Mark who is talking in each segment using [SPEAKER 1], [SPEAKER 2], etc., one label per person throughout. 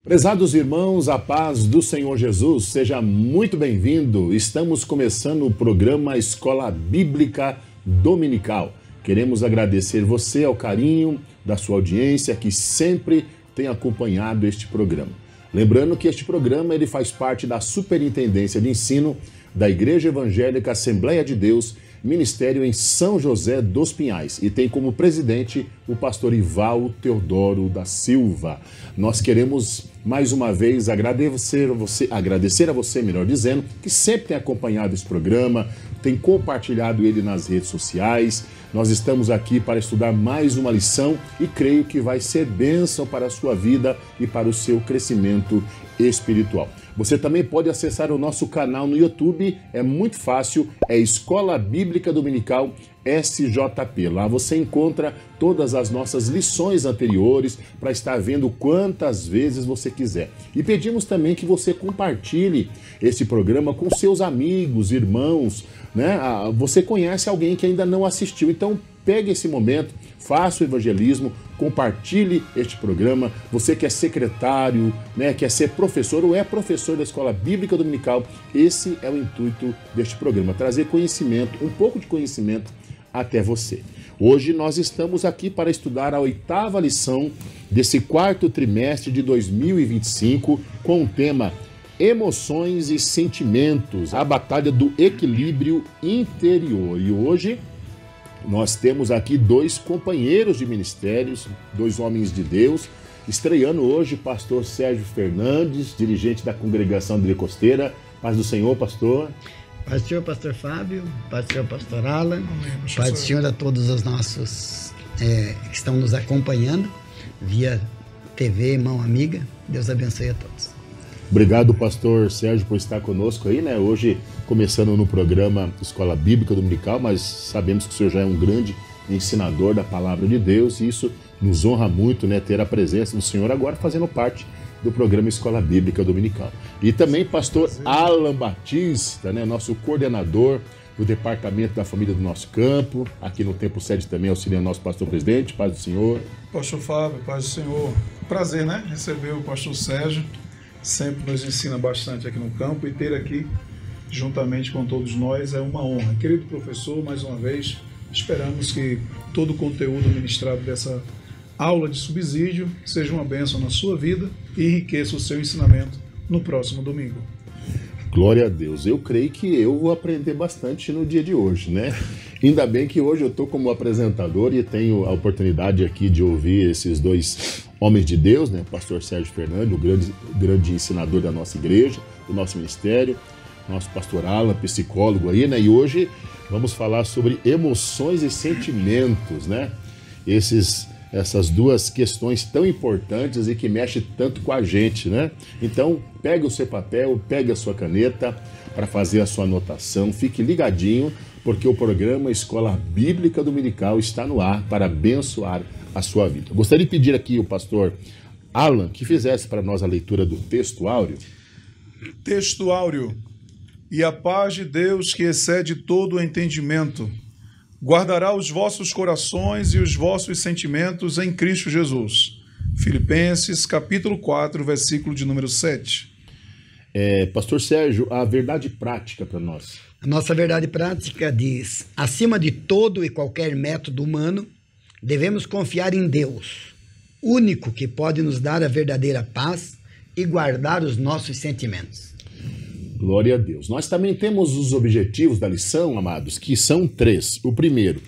[SPEAKER 1] Prezados irmãos, a paz do Senhor Jesus, seja muito bem-vindo. Estamos começando o programa Escola Bíblica Dominical. Queremos agradecer você ao carinho da sua audiência que sempre tem acompanhado este programa. Lembrando que este programa ele faz parte da Superintendência de Ensino da Igreja Evangélica Assembleia de Deus, Ministério em São José dos Pinhais, e tem como presidente o pastor Ival Teodoro da Silva. Nós queremos mais uma vez agradecer a você, melhor dizendo, que sempre tem acompanhado esse programa, tem compartilhado ele nas redes sociais. Nós estamos aqui para estudar mais uma lição e creio que vai ser bênção para a sua vida e para o seu crescimento espiritual. Você também pode acessar o nosso canal no YouTube, é muito fácil, é Escola Bíblica Dominical SJP. Lá você encontra todas as nossas lições anteriores para estar vendo quantas vezes você quiser. E pedimos também que você compartilhe esse programa com seus amigos, irmãos, né? Você conhece alguém que ainda não assistiu, então pegue esse momento, faça o evangelismo, compartilhe este programa. Você que é secretário, né, quer ser professor ou é professor da Escola Bíblica Dominical, esse é o intuito deste programa, trazer conhecimento, um pouco de conhecimento até você. Hoje nós estamos aqui para estudar a 8ª lição desse 4º trimestre de 2025 com o tema Emoções e Sentimentos, a batalha do equilíbrio interior. E hoje nós temos aqui dois companheiros de ministérios, dois homens de Deus, estreando hoje pastor Sérgio Fernandes, dirigente da congregação de Costeira. Paz do Senhor, pastor.
[SPEAKER 2] Paz do Senhor, pastor Fábio, paz do Senhor, pastor Alan, paz do Senhor a todos os nossos que estão nos acompanhando via TV, Mão Amiga. Deus abençoe a todos.
[SPEAKER 1] Obrigado, pastor Sérgio, por estar conosco aí, né? Hoje, começando no programa Escola Bíblica Dominical, mas sabemos que o senhor já é um grande ensinador da palavra de Deus e isso nos honra muito, né? Ter a presença do senhor agora fazendo parte do programa Escola Bíblica Dominical. E também pastor Alan Batista, né? Nosso coordenador do Departamento da Família do nosso campo, aqui no Templo Sede também auxiliando nosso pastor presidente. Paz do Senhor.
[SPEAKER 3] Pastor Fábio, paz do Senhor. Prazer, né? Receber o pastor Sérgio. Sempre nos ensina bastante aqui no campo e ter aqui, juntamente com todos nós, é uma honra. Querido professor, mais uma vez, esperamos que todo o conteúdo ministrado dessa aula de subsídio seja uma bênção na sua vida e enriqueça o seu ensinamento no próximo domingo.
[SPEAKER 1] Glória a Deus. Eu creio que eu vou aprender bastante no dia de hoje, né? Ainda bem que hoje eu estou como apresentador e tenho a oportunidade aqui de ouvir esses dois homens de Deus, né? Pastor Sérgio Fernandes, o grande ensinador da nossa igreja, do nosso ministério, nosso pastor Alan, psicólogo aí, né? E hoje vamos falar sobre emoções e sentimentos, né? Essas duas questões tão importantes e que mexem tanto com a gente, né? Então, pegue o seu papel, pegue a sua caneta para fazer a sua anotação, fique ligadinho, porque o programa Escola Bíblica Dominical está no ar para abençoar a sua vida. Gostaria de pedir aqui o pastor Alan que fizesse para nós a leitura do texto áureo.
[SPEAKER 3] Texto áureo. E a paz de Deus, que excede todo o entendimento, guardará os vossos corações e os vossos sentimentos em Cristo Jesus. Filipenses, capítulo 4, versículo de número 7.
[SPEAKER 1] Pastor Sérgio, a verdade prática para nós.
[SPEAKER 2] A nossa verdade prática diz: acima de todo e qualquer método humano, devemos confiar em Deus, único que pode nos dar a verdadeira paz e guardar os nossos sentimentos.
[SPEAKER 1] Glória a Deus. Nós também temos os objetivos da lição, amados, que são 3. O primeiro,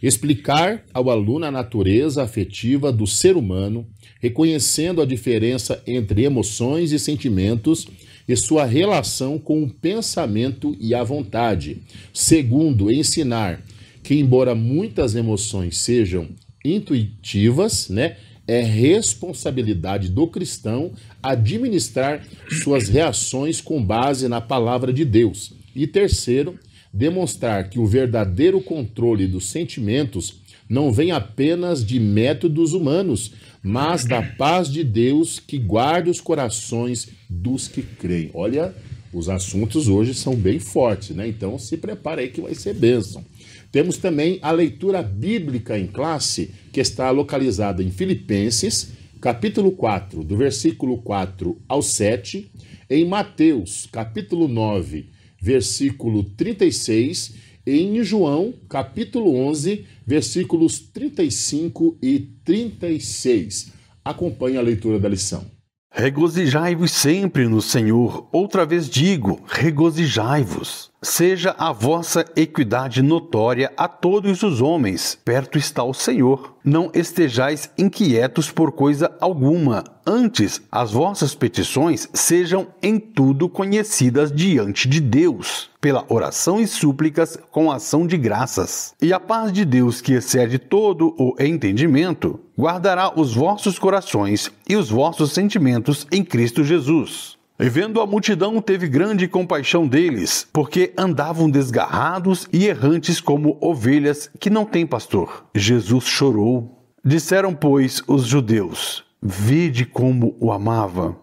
[SPEAKER 1] explicar ao aluno a natureza afetiva do ser humano, reconhecendo a diferença entre emoções e sentimentos e sua relação com o pensamento e a vontade. Segundo, ensinar que, embora muitas emoções sejam intuitivas, né, é responsabilidade do cristão administrar suas reações com base na palavra de Deus. E terceiro, demonstrar que o verdadeiro controle dos sentimentos não vem apenas de métodos humanos, mas da paz de Deus que guarda os corações dos que creem. Olha, os assuntos hoje são bem fortes, né? Então se prepara aí que vai ser bênção. Temos também a leitura bíblica em classe, que está localizada em Filipenses, capítulo 4, do versículo 4 ao 7, em Mateus, capítulo 9, versículo 36, e em João, capítulo 11, versículos 35 e 36. Acompanhe a leitura da lição.
[SPEAKER 4] Regozijai-vos sempre no Senhor. Outra vez digo, regozijai-vos. Seja a vossa equidade notória a todos os homens. Perto está o Senhor. Não estejais inquietos por coisa alguma. Antes, as vossas petições sejam em tudo conhecidas diante de Deus, pela oração e súplicas com ação de graças. E a paz de Deus, que excede todo o entendimento, guardará os vossos corações e os vossos sentimentos em Cristo Jesus. E vendo a multidão, teve grande compaixão deles, porque andavam desgarrados e errantes como ovelhas que não têm pastor. Jesus chorou. Disseram, pois, os judeus: vede como o amava.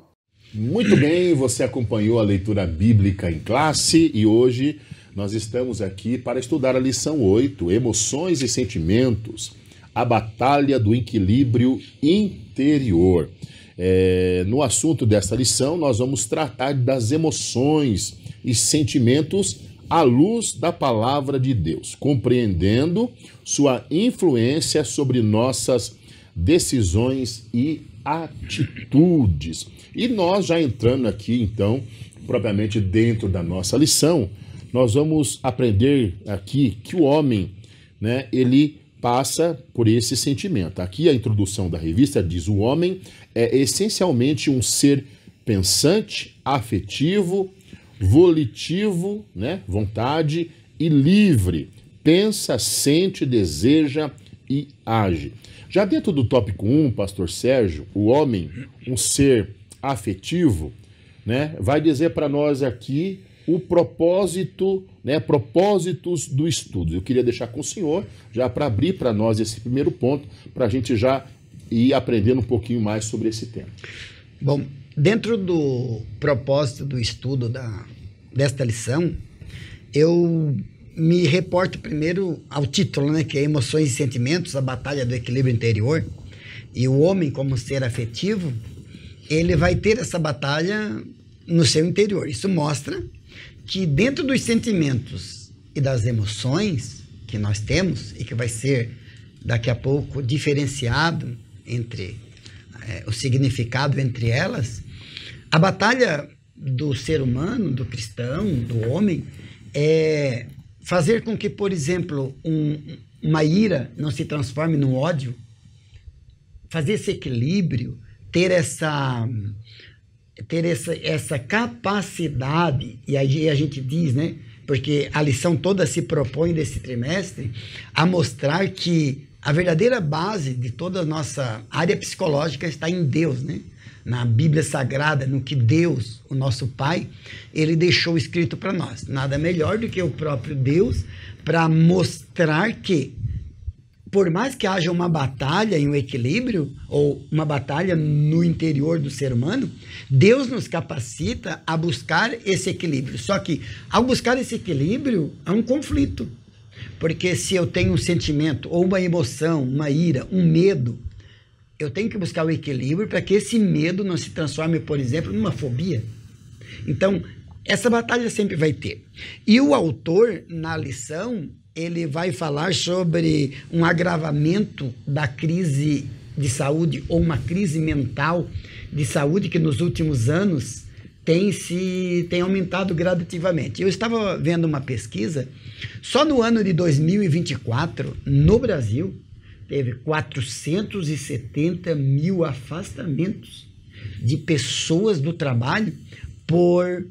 [SPEAKER 1] Muito bem, você acompanhou a leitura bíblica em classe e hoje nós estamos aqui para estudar a lição 8, Emoções e Sentimentos, a batalha do equilíbrio interior. No assunto dessa lição, nós vamos tratar das emoções e sentimentos à luz da palavra de Deus, compreendendo sua influência sobre nossas decisões e atitudes. E nós já entrando aqui, então, propriamente dentro da nossa lição, nós vamos aprender aqui que o homem, ele passa por esse sentimento. Aqui a introdução da revista diz: o homem é essencialmente um ser pensante, afetivo, volitivo, vontade e livre. Pensa, sente, deseja e age. Já dentro do tópico 1, pastor Sérgio, o homem, um ser afetivo, vai dizer para nós aqui o propósito, propósitos do estudo. Eu queria deixar com o senhor, já para abrir para nós esse primeiro ponto, para a gente já ir aprendendo um pouquinho mais sobre esse tema.
[SPEAKER 2] Bom, dentro do propósito do estudo desta lição, eu me reporto primeiro ao título, que é Emoções e Sentimentos, a batalha do equilíbrio interior. E o homem, como ser afetivo, ele vai ter essa batalha no seu interior. Isso mostra que dentro dos sentimentos e das emoções que nós temos, e que vai ser daqui a pouco diferenciado entre o significado entre elas, a batalha do ser humano, do cristão, do homem, é fazer com que, por exemplo, uma ira não se transforme num ódio, fazer esse equilíbrio, ter essa capacidade, e aí a gente diz, porque a lição toda se propõe desse trimestre a mostrar que a verdadeira base de toda a nossa área psicológica está em Deus, na Bíblia Sagrada, no que Deus, o nosso Pai, ele deixou escrito para nós. Nada melhor do que o próprio Deus para mostrar que, por mais que haja uma batalha em um equilíbrio, ou uma batalha no interior do ser humano, Deus nos capacita a buscar esse equilíbrio. Só que, ao buscar esse equilíbrio, há um conflito. Porque se eu tenho um sentimento, ou uma emoção, uma ira, um medo, eu tenho que buscar o equilíbrio para que esse medo não se transforme, por exemplo, numa fobia. Então, essa batalha sempre vai ter. E o autor, na lição, ele vai falar sobre um agravamento da crise de saúde, ou uma crise mental de saúde que nos últimos anos tem aumentado gradativamente. Eu estava vendo uma pesquisa, só no ano de 2024, no Brasil, teve 470 mil afastamentos de pessoas do trabalho por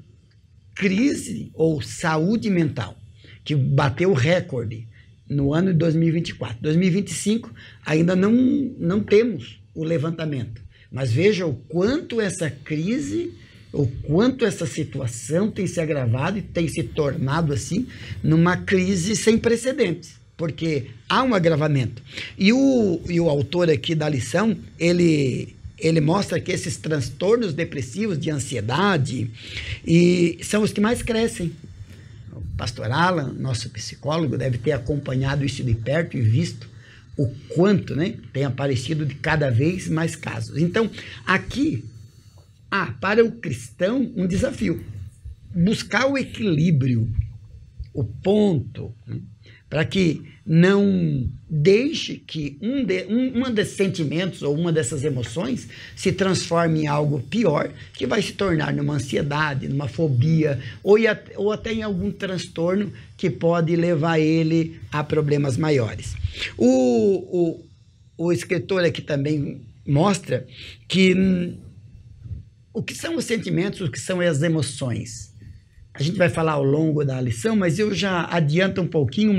[SPEAKER 2] crise ou saúde mental, que bateu o recorde no ano de 2024. 2025 ainda não temos o levantamento, mas veja o quanto essa crise, o quanto essa situação tem se agravado e tem se tornado assim numa crise sem precedentes, porque há um agravamento. E o autor aqui da lição, ele mostra que esses transtornos depressivos de ansiedade são os que mais crescem. O pastor Alan, nosso psicólogo, deve ter acompanhado isso de perto e visto o quanto, né, tem aparecido de cada vez mais casos. Então, aqui há para o cristão um desafio, buscar o equilíbrio, o ponto, né, para que não deixe que um desses sentimentos ou uma dessas emoções se transforme em algo pior, que vai se tornar numa ansiedade, numa fobia, ou até em algum transtorno que pode levar ele a problemas maiores. O escritor aqui também mostra que o que são os sentimentos, o que são as emoções. A gente vai falar ao longo da lição, mas eu já adianto um pouquinho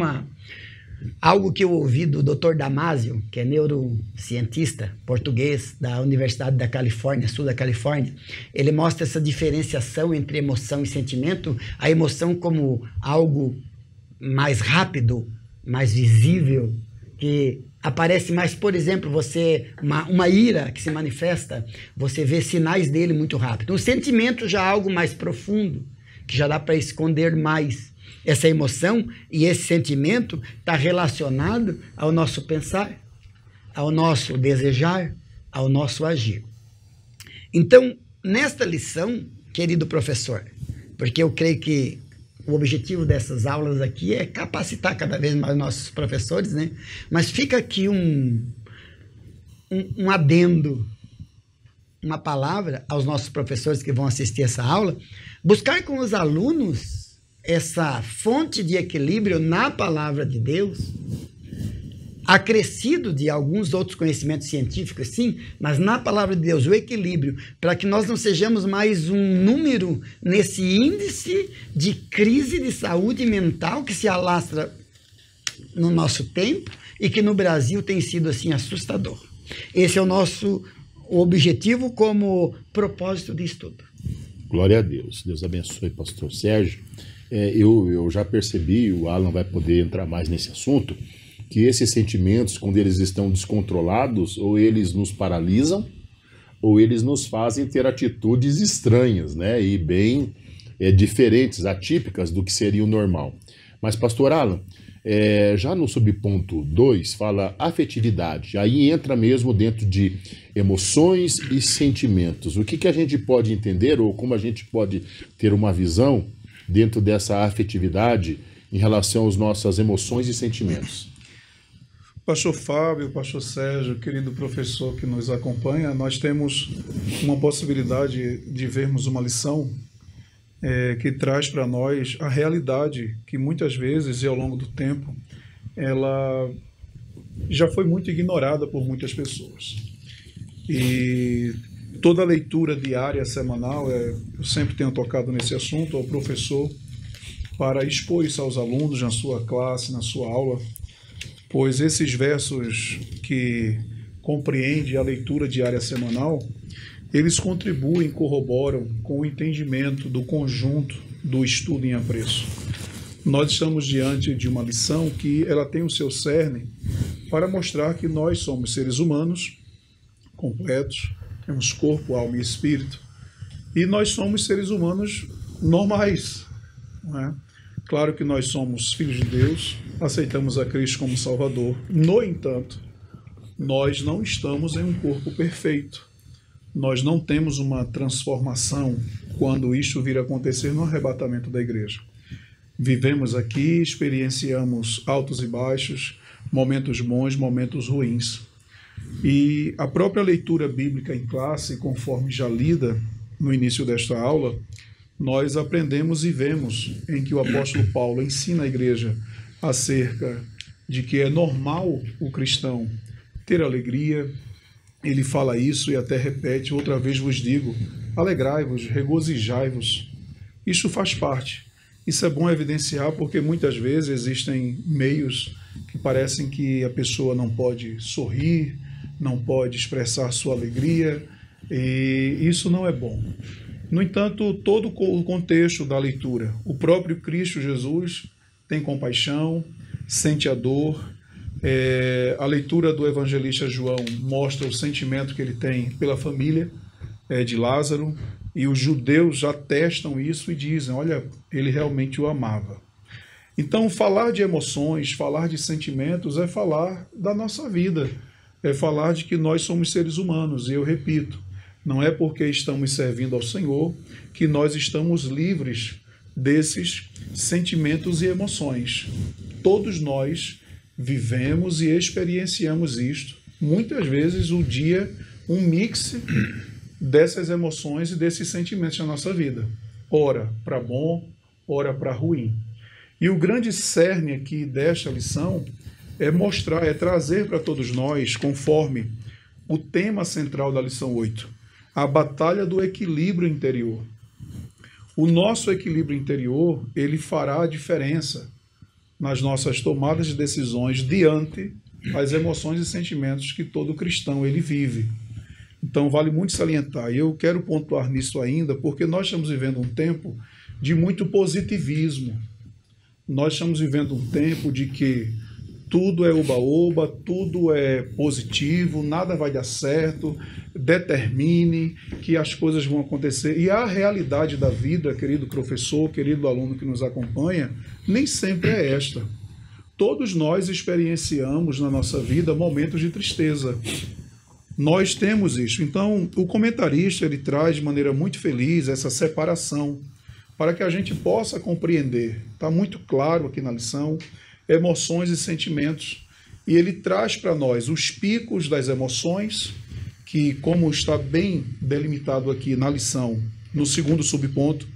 [SPEAKER 2] algo que eu ouvi do Dr. Damásio, que é neurocientista português da Universidade da Califórnia, sul da Califórnia. Ele mostra essa diferenciação entre emoção e sentimento, a emoção como algo mais rápido, mais visível, que aparece mais, por exemplo, uma ira que se manifesta, você vê sinais dele muito rápido. O sentimento já é algo mais profundo, que já dá para esconder mais. Essa emoção e esse sentimento está relacionado ao nosso pensar, ao nosso desejar, ao nosso agir. Então, nesta lição, querido professor, porque eu creio que o objetivo dessas aulas aqui é capacitar cada vez mais nossos professores, né? Mas fica aqui um adendo, uma palavra aos nossos professores que vão assistir essa aula, buscar com os alunos essa fonte de equilíbrio na palavra de Deus, acrescido de alguns outros conhecimentos científicos, sim, mas na palavra de Deus, o equilíbrio, para que nós não sejamos mais um número nesse índice de crise de saúde mental que se alastra no nosso tempo e que no Brasil tem sido assim assustador. Esse é o nosso objetivo como propósito de estudo.
[SPEAKER 1] Glória a Deus. Deus abençoe, pastor Sérgio. Eu já percebi, o Alan vai poder entrar mais nesse assunto, que esses sentimentos, quando eles estão descontrolados, ou eles nos paralisam, ou eles nos fazem ter atitudes estranhas, né? E bem diferentes, atípicas do que seria o normal. Mas, pastor Alan, já no subponto 2 fala afetividade, aí entra mesmo dentro de emoções e sentimentos. O que a gente pode entender, ou como a gente pode ter uma visão dentro dessa afetividade em relação às nossas emoções e sentimentos?
[SPEAKER 3] Pastor Fábio, pastor Sérgio, querido professor que nos acompanha, nós temos uma possibilidade de vermos uma lição que traz para nós a realidade que muitas vezes e ao longo do tempo ela já foi muito ignorada por muitas pessoas. E toda a leitura diária, semanal, eu sempre tenho tocado nesse assunto ao professor para expor isso aos alunos na sua classe, na sua aula, pois esses versos que compreendem a leitura diária semanal, eles contribuem, corroboram com o entendimento do conjunto do estudo em apreço. Nós estamos diante de uma lição que ela tem o seu cerne para mostrar que nós somos seres humanos completos, temos corpo, alma e espírito, e nós somos seres humanos normais, não é? Claro que nós somos filhos de Deus, aceitamos a Cristo como Salvador. No entanto, nós não estamos em um corpo perfeito. Nós não temos uma transformação quando isto vir a acontecer no arrebatamento da igreja. Vivemos aqui, experienciamos altos e baixos, momentos bons, momentos ruins. E a própria leitura bíblica em classe, conforme já lida no início desta aula, nós aprendemos e vemos em que o apóstolo Paulo ensina a igreja acerca de que é normal o cristão ter alegria. Ele fala isso e até repete: outra vez vos digo, alegrai-vos, regozijai-vos. Isso faz parte. Isso é bom evidenciar porque muitas vezes existem meios que parecem que a pessoa não pode sorrir, não pode expressar sua alegria, e isso não é bom. No entanto, todo o contexto da leitura, o próprio Cristo Jesus tem compaixão, sente a dor. A leitura do evangelista João mostra o sentimento que ele tem pela família de Lázaro, e os judeus atestam isso e dizem: olha, ele realmente o amava. Então, falar de emoções, falar de sentimentos é falar da nossa vida, é falar de que nós somos seres humanos. E eu repito, não é porque estamos servindo ao Senhor que nós estamos livres desses sentimentos e emoções. Todos nós vivemos e experienciamos isto. Muitas vezes o dia, um mix dessas emoções e desses sentimentos na nossa vida. Ora para bom, ora para ruim. E o grande cerne aqui desta lição é mostrar, é trazer para todos nós, conforme o tema central da lição 8, a batalha do equilíbrio interior. O nosso equilíbrio interior, ele fará a diferença nas nossas tomadas de decisões diante das emoções e sentimentos que todo cristão ele vive. Então vale muito salientar, e eu quero pontuar nisso ainda, porque nós estamos vivendo um tempo de muito positivismo. Nós estamos vivendo um tempo de que tudo é oba-oba, tudo é positivo, nada vai dar certo, determine que as coisas vão acontecer. E a realidade da vida, querido professor, querido aluno que nos acompanha, nem sempre é esta. Todos nós experienciamos na nossa vida momentos de tristeza. Nós temos isso. Então, o comentarista ele traz de maneira muito feliz essa separação para que a gente possa compreender. Está muito claro aqui na lição, emoções e sentimentos. E ele traz para nós os picos das emoções, que, como está bem delimitado aqui na lição, no segundo subponto,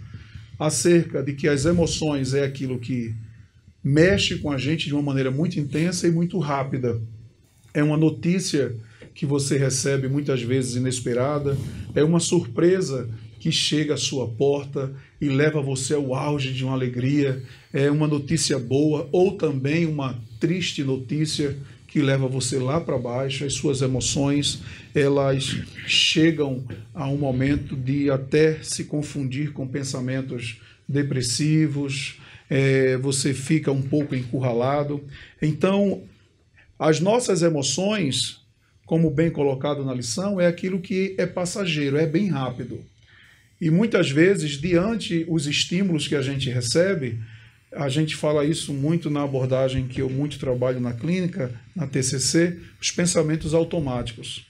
[SPEAKER 3] acerca de que as emoções é aquilo que mexe com a gente de uma maneira muito intensa e muito rápida. É uma notícia que você recebe muitas vezes inesperada, é uma surpresa que chega à sua porta e leva você ao auge de uma alegria, é uma notícia boa ou também uma triste notícia que leva você lá para baixo. As suas emoções, elas chegam a um momento de até se confundir com pensamentos depressivos, você fica um pouco encurralado. Então, as nossas emoções, como bem colocado na lição, é aquilo que é passageiro, é bem rápido. E muitas vezes, diante os estímulos que a gente recebe, a gente fala isso muito na abordagem que eu muito trabalho na clínica, na TCC, os pensamentos automáticos.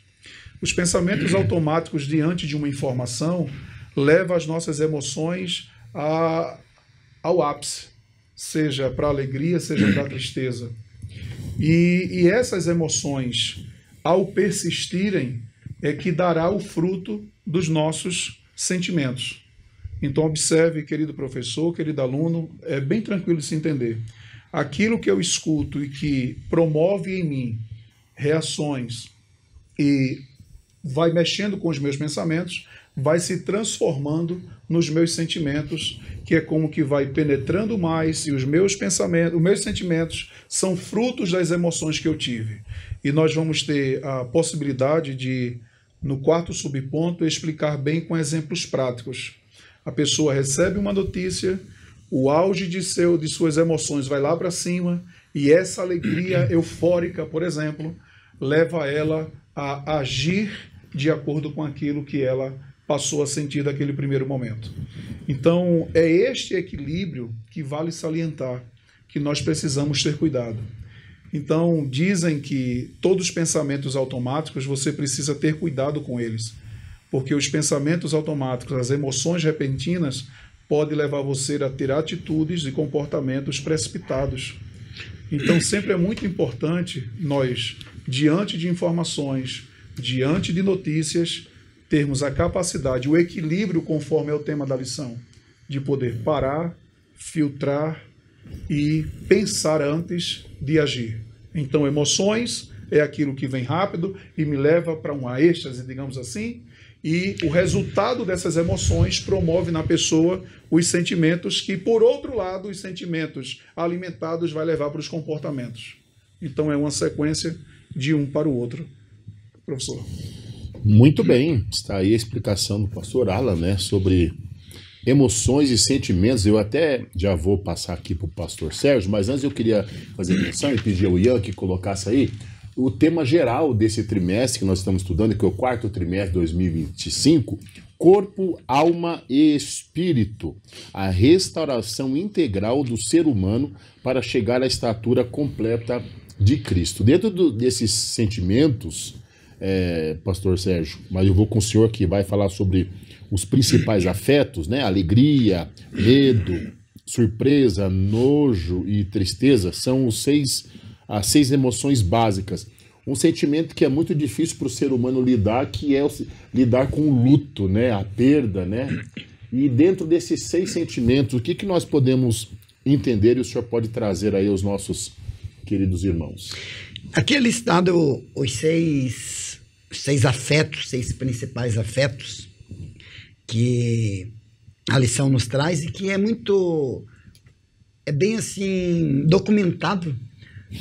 [SPEAKER 3] Os pensamentos automáticos diante de uma informação levam as nossas emoções ao ápice, seja para a alegria, seja para a tristeza. E essas emoções, ao persistirem, é que dará o fruto dos nossos sentimentos. Então observe, querido professor, querido aluno, é bem tranquilo de se entender. Aquilo que eu escuto e que promove em mim reações e vai mexendo com os meus pensamentos, vai se transformando nos meus sentimentos, que é como que vai penetrando mais, e os meus pensamentos, os meus sentimentos são frutos das emoções que eu tive. E nós vamos ter a possibilidade de, no quarto subponto, explicar bem com exemplos práticos. A pessoa recebe uma notícia, o auge de suas emoções vai lá para cima, e essa alegria eufórica, por exemplo, leva ela a agir de acordo com aquilo que ela passou a sentir daquele primeiro momento. Então, é este equilíbrio que vale salientar, que nós precisamos ter cuidado. Então, dizem que todos os pensamentos automáticos, você precisa ter cuidado com eles, porque os pensamentos automáticos, as emoções repentinas, podem levar você a ter atitudes e comportamentos precipitados. Então, sempre é muito importante nós, diante de informações, diante de notícias, termos a capacidade, o equilíbrio, conforme é o tema da lição, de poder parar, filtrar e pensar antes de agir. Então, emoções é aquilo que vem rápido e me leva para uma êxtase, digamos assim, e o resultado dessas emoções promove na pessoa os sentimentos que, por outro lado, os sentimentos alimentados vai levar para os comportamentos. Então, é uma sequência de um para o outro. Professor.
[SPEAKER 1] Muito bem, está aí a explicação do pastor Alan, né, sobre emoções e sentimentos. Eu até já vou passar aqui para o pastor Sérgio, mas antes eu queria fazer menção e pedir ao Ian que colocasse aí o tema geral desse trimestre que nós estamos estudando, que é o quarto trimestre de 2025, corpo, alma e espírito, a restauração integral do ser humano para chegar à estatura completa de Cristo. Dentro desses sentimentos, pastor Sérgio, mas eu vou com o senhor que vai falar sobre os principais afetos, né? Alegria, medo, surpresa, nojo e tristeza, são as 6 emoções básicas. Um sentimento que é muito difícil para o ser humano lidar, que é lidar com o luto, né? A perda, né? E dentro desses 6 sentimentos, o que nós podemos entender e o senhor pode trazer aí aos nossos queridos irmãos?
[SPEAKER 2] Aqui é listado os 6 afetos, 6 principais afetos que a lição nos traz e que é bem assim documentado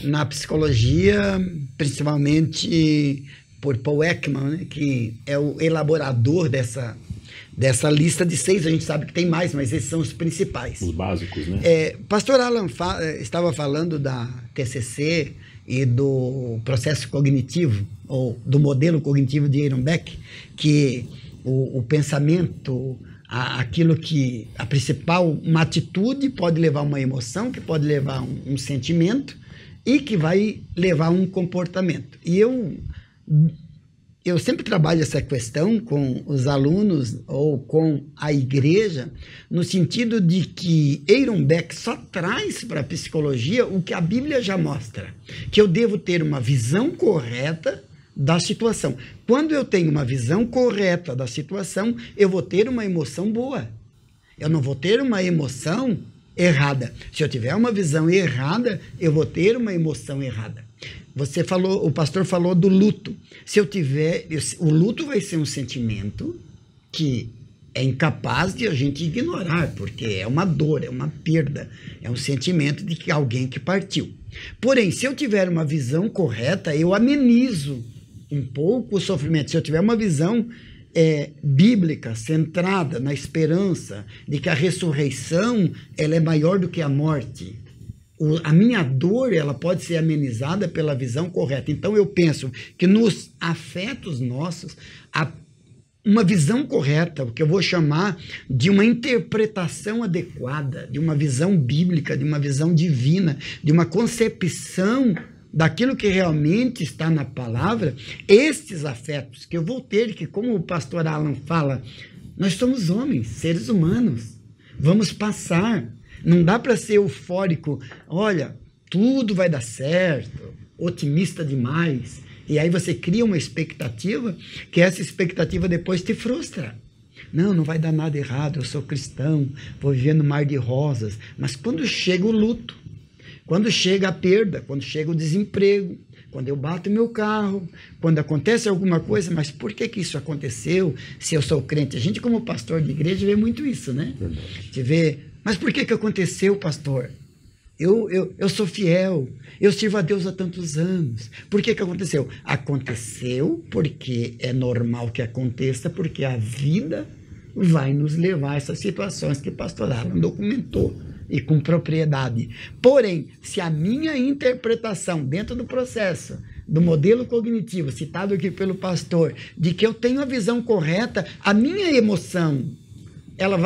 [SPEAKER 2] na psicologia, principalmente por Paul Ekman, né, que é o elaborador dessa lista de 6. A gente sabe que tem mais, mas esses são os principais.
[SPEAKER 1] Os básicos, né?
[SPEAKER 2] Pastor Alan estava falando da TCC e do processo cognitivo, ou do modelo cognitivo de Ehrenbeck, que o pensamento, aquilo que a principal, uma atitude pode levar a uma emoção, que pode levar a um sentimento e que vai levar a um comportamento. E eu sempre trabalho essa questão com os alunos ou com a igreja, no sentido de que Ehrenbeck só traz para a psicologia o que a Bíblia já mostra, que eu devo ter uma visão correta da situação. Quando eu tenho uma visão correta da situação, eu vou ter uma emoção boa. Eu não vou ter uma emoção errada. Se eu tiver uma visão errada, eu vou ter uma emoção errada. O pastor falou do luto. O luto vai ser um sentimento que é incapaz de a gente ignorar, porque é uma dor, é uma perda, é um sentimento de que alguém que partiu. Porém, se eu tiver uma visão correta, eu amenizo um pouco o sofrimento. Se eu tiver uma visão bíblica, centrada na esperança de que a ressurreição ela é maior do que a morte, a minha dor ela pode ser amenizada pela visão correta. Então eu penso que nos afetos nossos, uma visão correta, o que eu vou chamar de uma interpretação adequada, de uma visão bíblica, de uma visão divina, de uma concepção daquilo que realmente está na palavra, estes afetos que eu vou ter, que como o pastor Alan fala, nós somos homens, seres humanos, vamos passar, não dá para ser eufórico, olha, tudo vai dar certo, otimista demais, e aí você cria uma expectativa, que essa expectativa depois te frustra. Não vai dar nada errado, eu sou cristão, vou viver no mar de rosas, mas quando chega o luto, quando chega a perda, quando chega o desemprego, quando eu bato meu carro, quando acontece alguma coisa, mas por que isso aconteceu se eu sou crente? A gente, como pastor de igreja, vê muito isso, né? A gente vê, mas por que aconteceu, pastor? Eu sou fiel, eu sirvo a Deus há tantos anos. Por que aconteceu? Aconteceu porque é normal que aconteça, porque a vida vai nos levar a essas situações que o pastor Alan documentou e com propriedade. Porém, se a minha interpretação dentro do processo, do modelo cognitivo, citado aqui pelo pastor, de que eu tenho a visão correta, a minha emoção, ela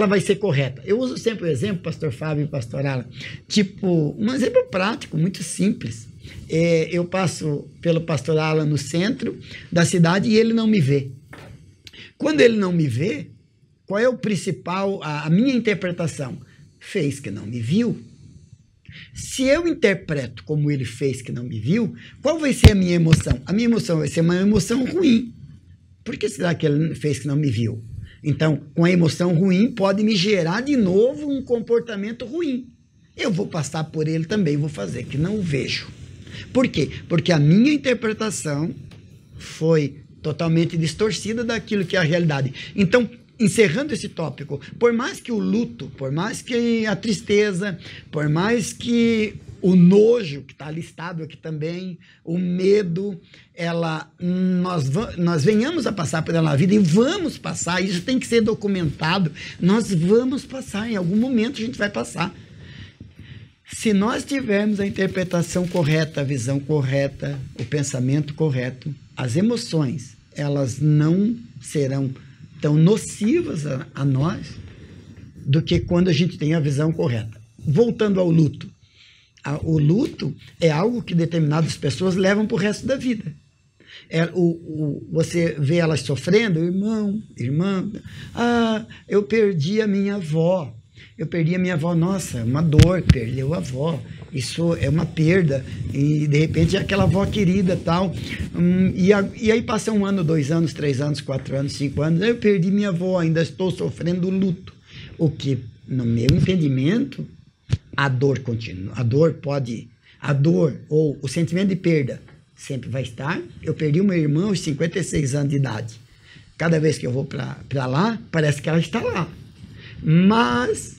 [SPEAKER 2] vai ser correta. Eu uso sempre o exemplo, pastor Fábio e pastor Alan, tipo, um exemplo prático, muito simples. Eu passo pelo pastor Alan no centro da cidade e ele não me vê. Quando ele não me vê, qual é o principal, a minha interpretação? Fez que não me viu. Se eu interpreto como ele fez que não me viu, qual vai ser a minha emoção? A minha emoção vai ser uma emoção ruim. Por que será que ele fez que não me viu? Então, com a emoção ruim, pode me gerar de novo um comportamento ruim. Eu vou passar por ele também, vou fazer que não o vejo. Por quê? Porque a minha interpretação foi totalmente distorcida daquilo que é a realidade. Então, encerrando esse tópico, por mais que o luto, por mais que a tristeza, por mais que o nojo, que está listado aqui também, o medo, nós venhamos a passar por ela na vida e vamos passar, isso tem que ser documentado, nós vamos passar, em algum momento a gente vai passar. Se nós tivermos a interpretação correta, a visão correta, o pensamento correto, as emoções, elas não serão tão nocivas a nós do que quando a gente tem a visão correta. Voltando ao luto. O luto é algo que determinadas pessoas levam para o resto da vida. Você vê elas sofrendo, irmã, eu perdi a minha avó. Nossa, uma dor, perdeu a avó. Isso é uma perda. E, de repente, é aquela avó querida e tal. E aí passa 1 ano, 2 anos, 3 anos, 4 anos, 5 anos. Eu perdi minha avó, ainda estou sofrendo luto. O que, no meu entendimento, a dor continua. A dor ou o sentimento de perda sempre vai estar. Eu perdi uma irmã aos 56 anos de idade. Cada vez que eu vou para lá, parece que ela está lá. Mas,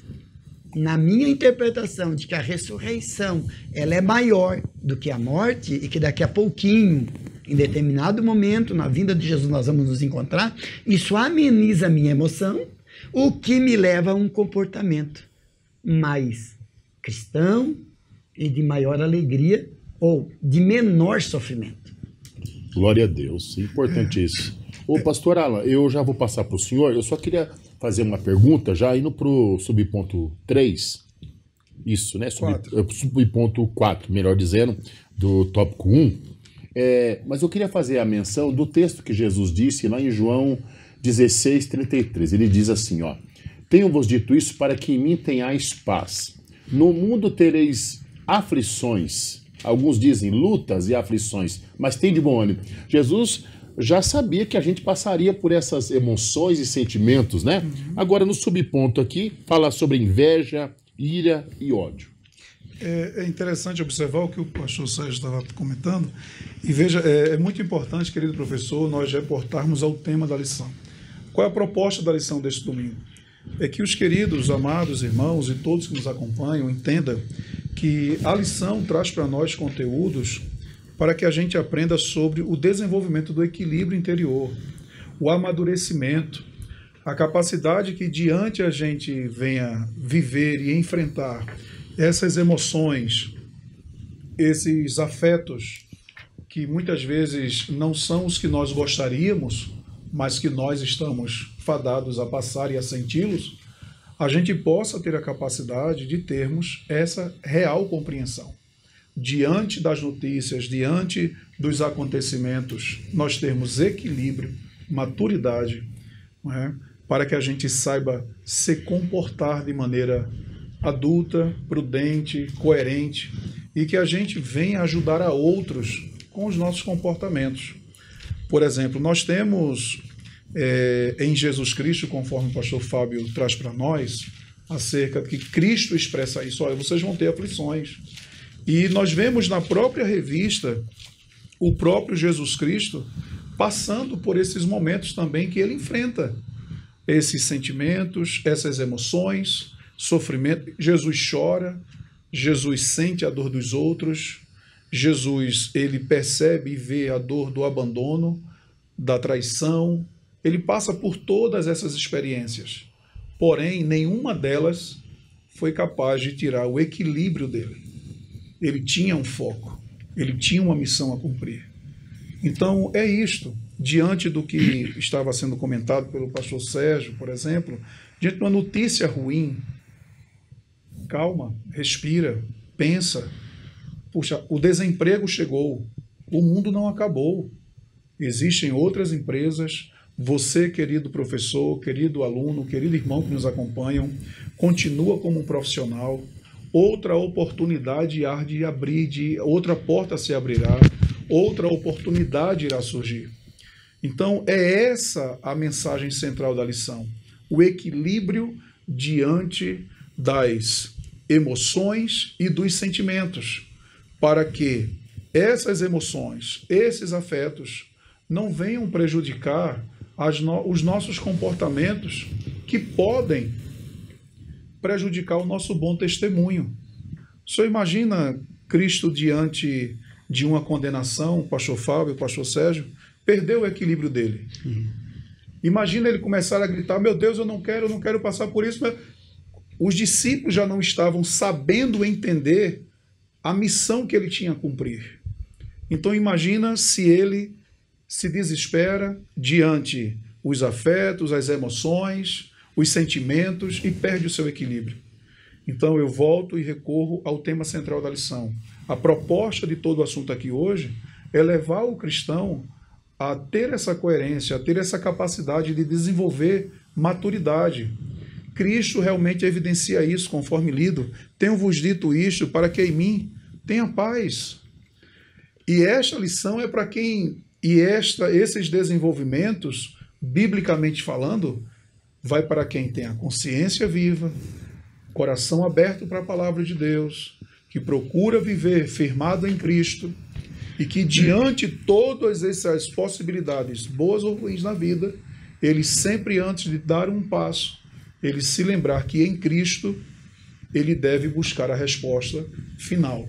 [SPEAKER 2] na minha interpretação de que a ressurreição ela é maior do que a morte e que daqui a pouquinho, em determinado momento, na vinda de Jesus, nós vamos nos encontrar, isso ameniza a minha emoção, o que me leva a um comportamento mais cristão e de maior alegria ou de menor sofrimento.
[SPEAKER 1] Glória a Deus, importante isso. Ô, pastor Alan, eu já vou passar para o senhor, eu só queria fazer uma pergunta, já indo para o subponto 3, isso, né? Subponto 4, melhor dizendo, do tópico 1. Mas eu queria fazer a menção do texto que Jesus disse lá em João 16:33. Ele diz assim, ó: tenho-vos dito isso para que em mim tenhais paz. No mundo tereis aflições. Alguns dizem lutas e aflições, mas tem de bom ânimo. Jesus já sabia que a gente passaria por essas emoções e sentimentos, né? Agora, no subponto aqui, fala sobre inveja, ira e ódio.
[SPEAKER 3] É interessante observar o que o pastor Sérgio estava comentando. E veja, é muito importante, querido professor, nós reportarmos ao tema da lição. Qual é a proposta da lição deste domingo? É que os queridos, amados irmãos e todos que nos acompanham entendam que a lição traz para nós conteúdos para que a gente aprenda sobre o desenvolvimento do equilíbrio interior, o amadurecimento, a capacidade que diante a gente venha viver e enfrentar essas emoções, esses afetos que muitas vezes não são os que nós gostaríamos, mas que nós estamos fadados a passar e a senti-los, a gente possa ter a capacidade de termos essa real compreensão. Diante das notícias, diante dos acontecimentos, nós termos equilíbrio, maturidade, não é? Para que a gente saiba se comportar de maneira adulta, prudente, coerente, e que a gente venha ajudar a outros com os nossos comportamentos. Por exemplo, nós temos em Jesus Cristo, conforme o pastor Fábio traz para nós, acerca de que Cristo expressa isso, olha, vocês vão ter aflições. E nós vemos na própria revista o próprio Jesus Cristo passando por esses momentos também que ele enfrenta, esses sentimentos, essas emoções, sofrimento. Jesus chora, Jesus sente a dor dos outros, Jesus ele percebe e vê a dor do abandono, da traição, ele passa por todas essas experiências, porém nenhuma delas foi capaz de tirar o equilíbrio dele. Ele tinha um foco, ele tinha uma missão a cumprir. Então é isto, diante do que estava sendo comentado pelo pastor Sérgio, por exemplo, diante de uma notícia ruim, calma, respira, pensa, puxa, o desemprego chegou, o mundo não acabou, existem outras empresas, você, querido professor, querido aluno, querido irmão que nos acompanham, continua como um profissional, outra oportunidade há de abrir, outra porta se abrirá, outra oportunidade irá surgir. Então, é essa a mensagem central da lição, o equilíbrio diante das emoções e dos sentimentos, para que essas emoções, esses afetos, não venham prejudicar os nossos comportamentos que podem prejudicar o nosso bom testemunho. O senhor imagina Cristo diante de uma condenação, o pastor Fábio, o pastor Sérgio, perdeu o equilíbrio dele. Imagina ele começar a gritar, meu Deus, eu não quero passar por isso. Mas os discípulos já não estavam sabendo entender a missão que ele tinha a cumprir. Então imagina se ele se desespera diante os afetos, as emoções, os sentimentos e perde o seu equilíbrio. Então eu volto e recorro ao tema central da lição. A proposta de todo o assunto aqui hoje é levar o cristão a ter essa coerência, a ter essa capacidade de desenvolver maturidade. Cristo realmente evidencia isso, conforme lido. Tenho-vos dito isto para que em mim tenha paz. E esta lição é para quem... esses desenvolvimentos, biblicamente falando, vai para quem tem a consciência viva, coração aberto para a palavra de Deus, que procura viver firmado em Cristo e que diante de todas essas possibilidades, boas ou ruins na vida, ele sempre antes de dar um passo, ele se lembrar que em Cristo ele deve buscar a resposta final,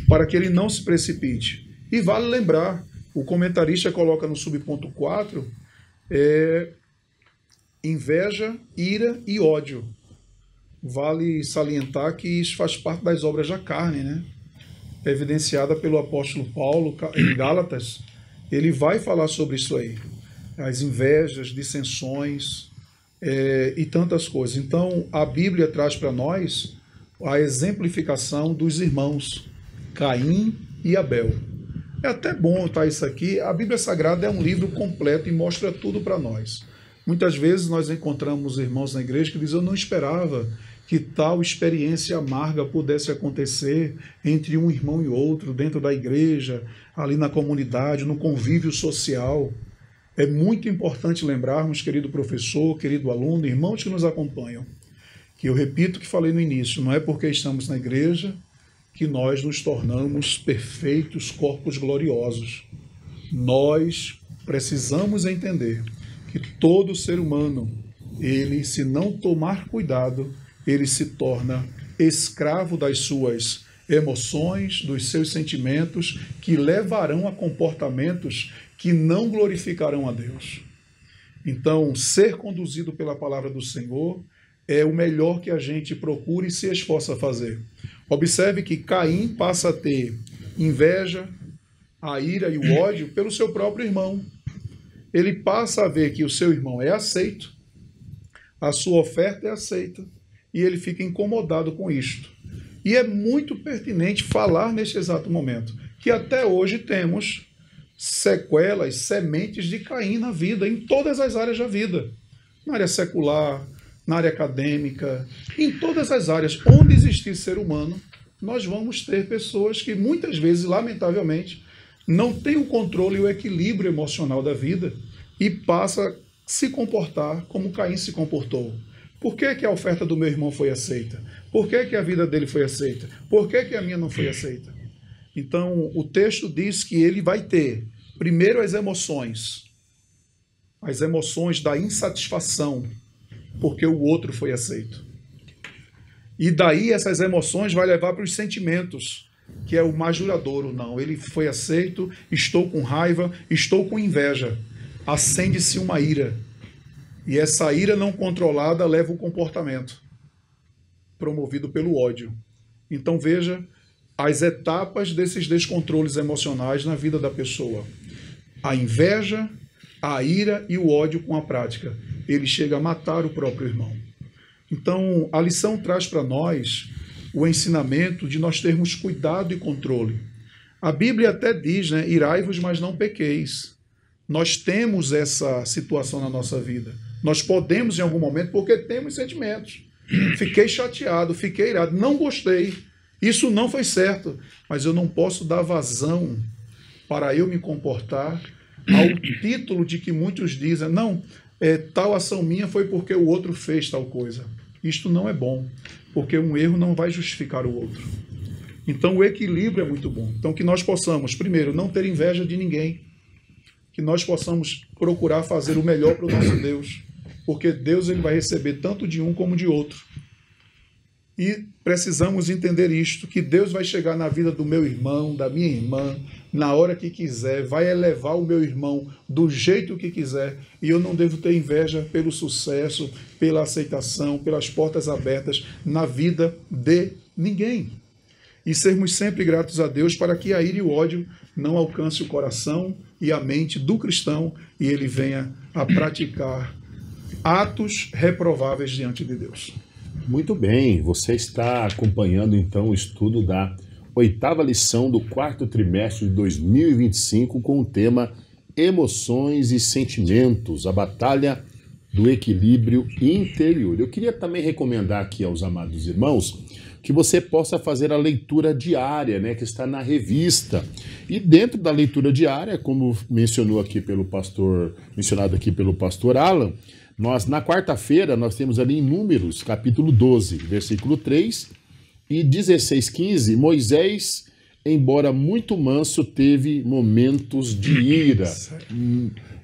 [SPEAKER 3] para que ele não se precipite. E vale lembrar, o comentarista coloca no subponto 4, inveja, ira e ódio. Vale salientar que isso faz parte das obras da carne, né? Evidenciada pelo apóstolo Paulo em Gálatas. Ele vai falar sobre isso aí. As invejas, dissensões e tantas coisas. Então, a Bíblia traz para nós a exemplificação dos irmãos Caim e Abel. É até bom estar isso aqui. A Bíblia Sagrada é um livro completo e mostra tudo para nós. Muitas vezes nós encontramos irmãos na igreja que dizem: eu não esperava que tal experiência amarga pudesse acontecer entre um irmão e outro, dentro da igreja, ali na comunidade, no convívio social. É muito importante lembrarmos, querido professor, querido aluno, irmãos que nos acompanham, que eu repito o que falei no início, não é porque estamos na igreja que nós nos tornamos perfeitos corpos gloriosos. Nós precisamos entender que todo ser humano, ele, se não tomar cuidado, ele se torna escravo das suas emoções, dos seus sentimentos, que levarão a comportamentos que não glorificarão a Deus. Então, ser conduzido pela palavra do Senhor é o melhor que a gente procura e se esforça a fazer. Observe que Caim passa a ter inveja, a ira e o ódio pelo seu próprio irmão. Ele passa a ver que o seu irmão é aceito, a sua oferta é aceita, e ele fica incomodado com isto. E é muito pertinente falar neste exato momento, que até hoje temos sequelas, sementes de Caim na vida, em todas as áreas da vida. Na área secular, na área acadêmica, em todas as áreas onde existir ser humano, nós vamos ter pessoas que muitas vezes, lamentavelmente, não têm o controle e o equilíbrio emocional da vida e passa a se comportar como Caim se comportou. Por que a oferta do meu irmão foi aceita? Por que a vida dele foi aceita? Por que a minha não foi aceita? Então, o texto diz que ele vai ter, primeiro, as emoções da insatisfação, porque o outro foi aceito. E daí essas emoções vai levar para os sentimentos, que é o mais duradouro. Não, ele foi aceito, estou com raiva, estou com inveja. Acende-se uma ira. E essa ira não controlada leva o comportamento, promovido pelo ódio. Então veja as etapas desses descontroles emocionais na vida da pessoa. A inveja, a ira e o ódio com a prática. Ele chega a matar o próprio irmão. Então, a lição traz para nós o ensinamento de nós termos cuidado e controle. A Bíblia até diz, né, irai-vos, mas não pequeis. Nós temos essa situação na nossa vida. Nós podemos em algum momento, porque temos sentimentos. Fiquei chateado, fiquei irado, não gostei. Isso não foi certo, mas eu não posso dar vazão para eu me comportar ao título de que muitos dizem, não, tal ação minha foi porque o outro fez tal coisa. Isto não é bom, porque um erro não vai justificar o outro. Então o equilíbrio é muito bom. Então que nós possamos, primeiro, não ter inveja de ninguém, que nós possamos procurar fazer o melhor para o nosso Deus, porque Deus ele vai receber tanto de um como de outro. E precisamos entender isto, que Deus vai chegar na vida do meu irmão, da minha irmã, na hora que quiser, vai elevar o meu irmão do jeito que quiser, e eu não devo ter inveja pelo sucesso, pela aceitação, pelas portas abertas na vida de ninguém. E sermos sempre gratos a Deus para que a ira e o ódio não alcance o coração, e a mente do cristão e ele venha a praticar atos reprováveis diante de Deus.
[SPEAKER 1] Muito bem, você está acompanhando então o estudo da 8ª lição do 4º trimestre de 2025 com o tema Emoções e Sentimentos, a batalha do equilíbrio interior. Eu queria também recomendar aqui aos amados irmãos que você possa fazer a leitura diária, né, que está na revista. E dentro da leitura diária, como mencionado aqui pelo pastor Alan, na quarta-feira nós temos ali em Números, capítulo 12, versículo 3 e 16:15, Moisés, embora muito manso, teve momentos de ira.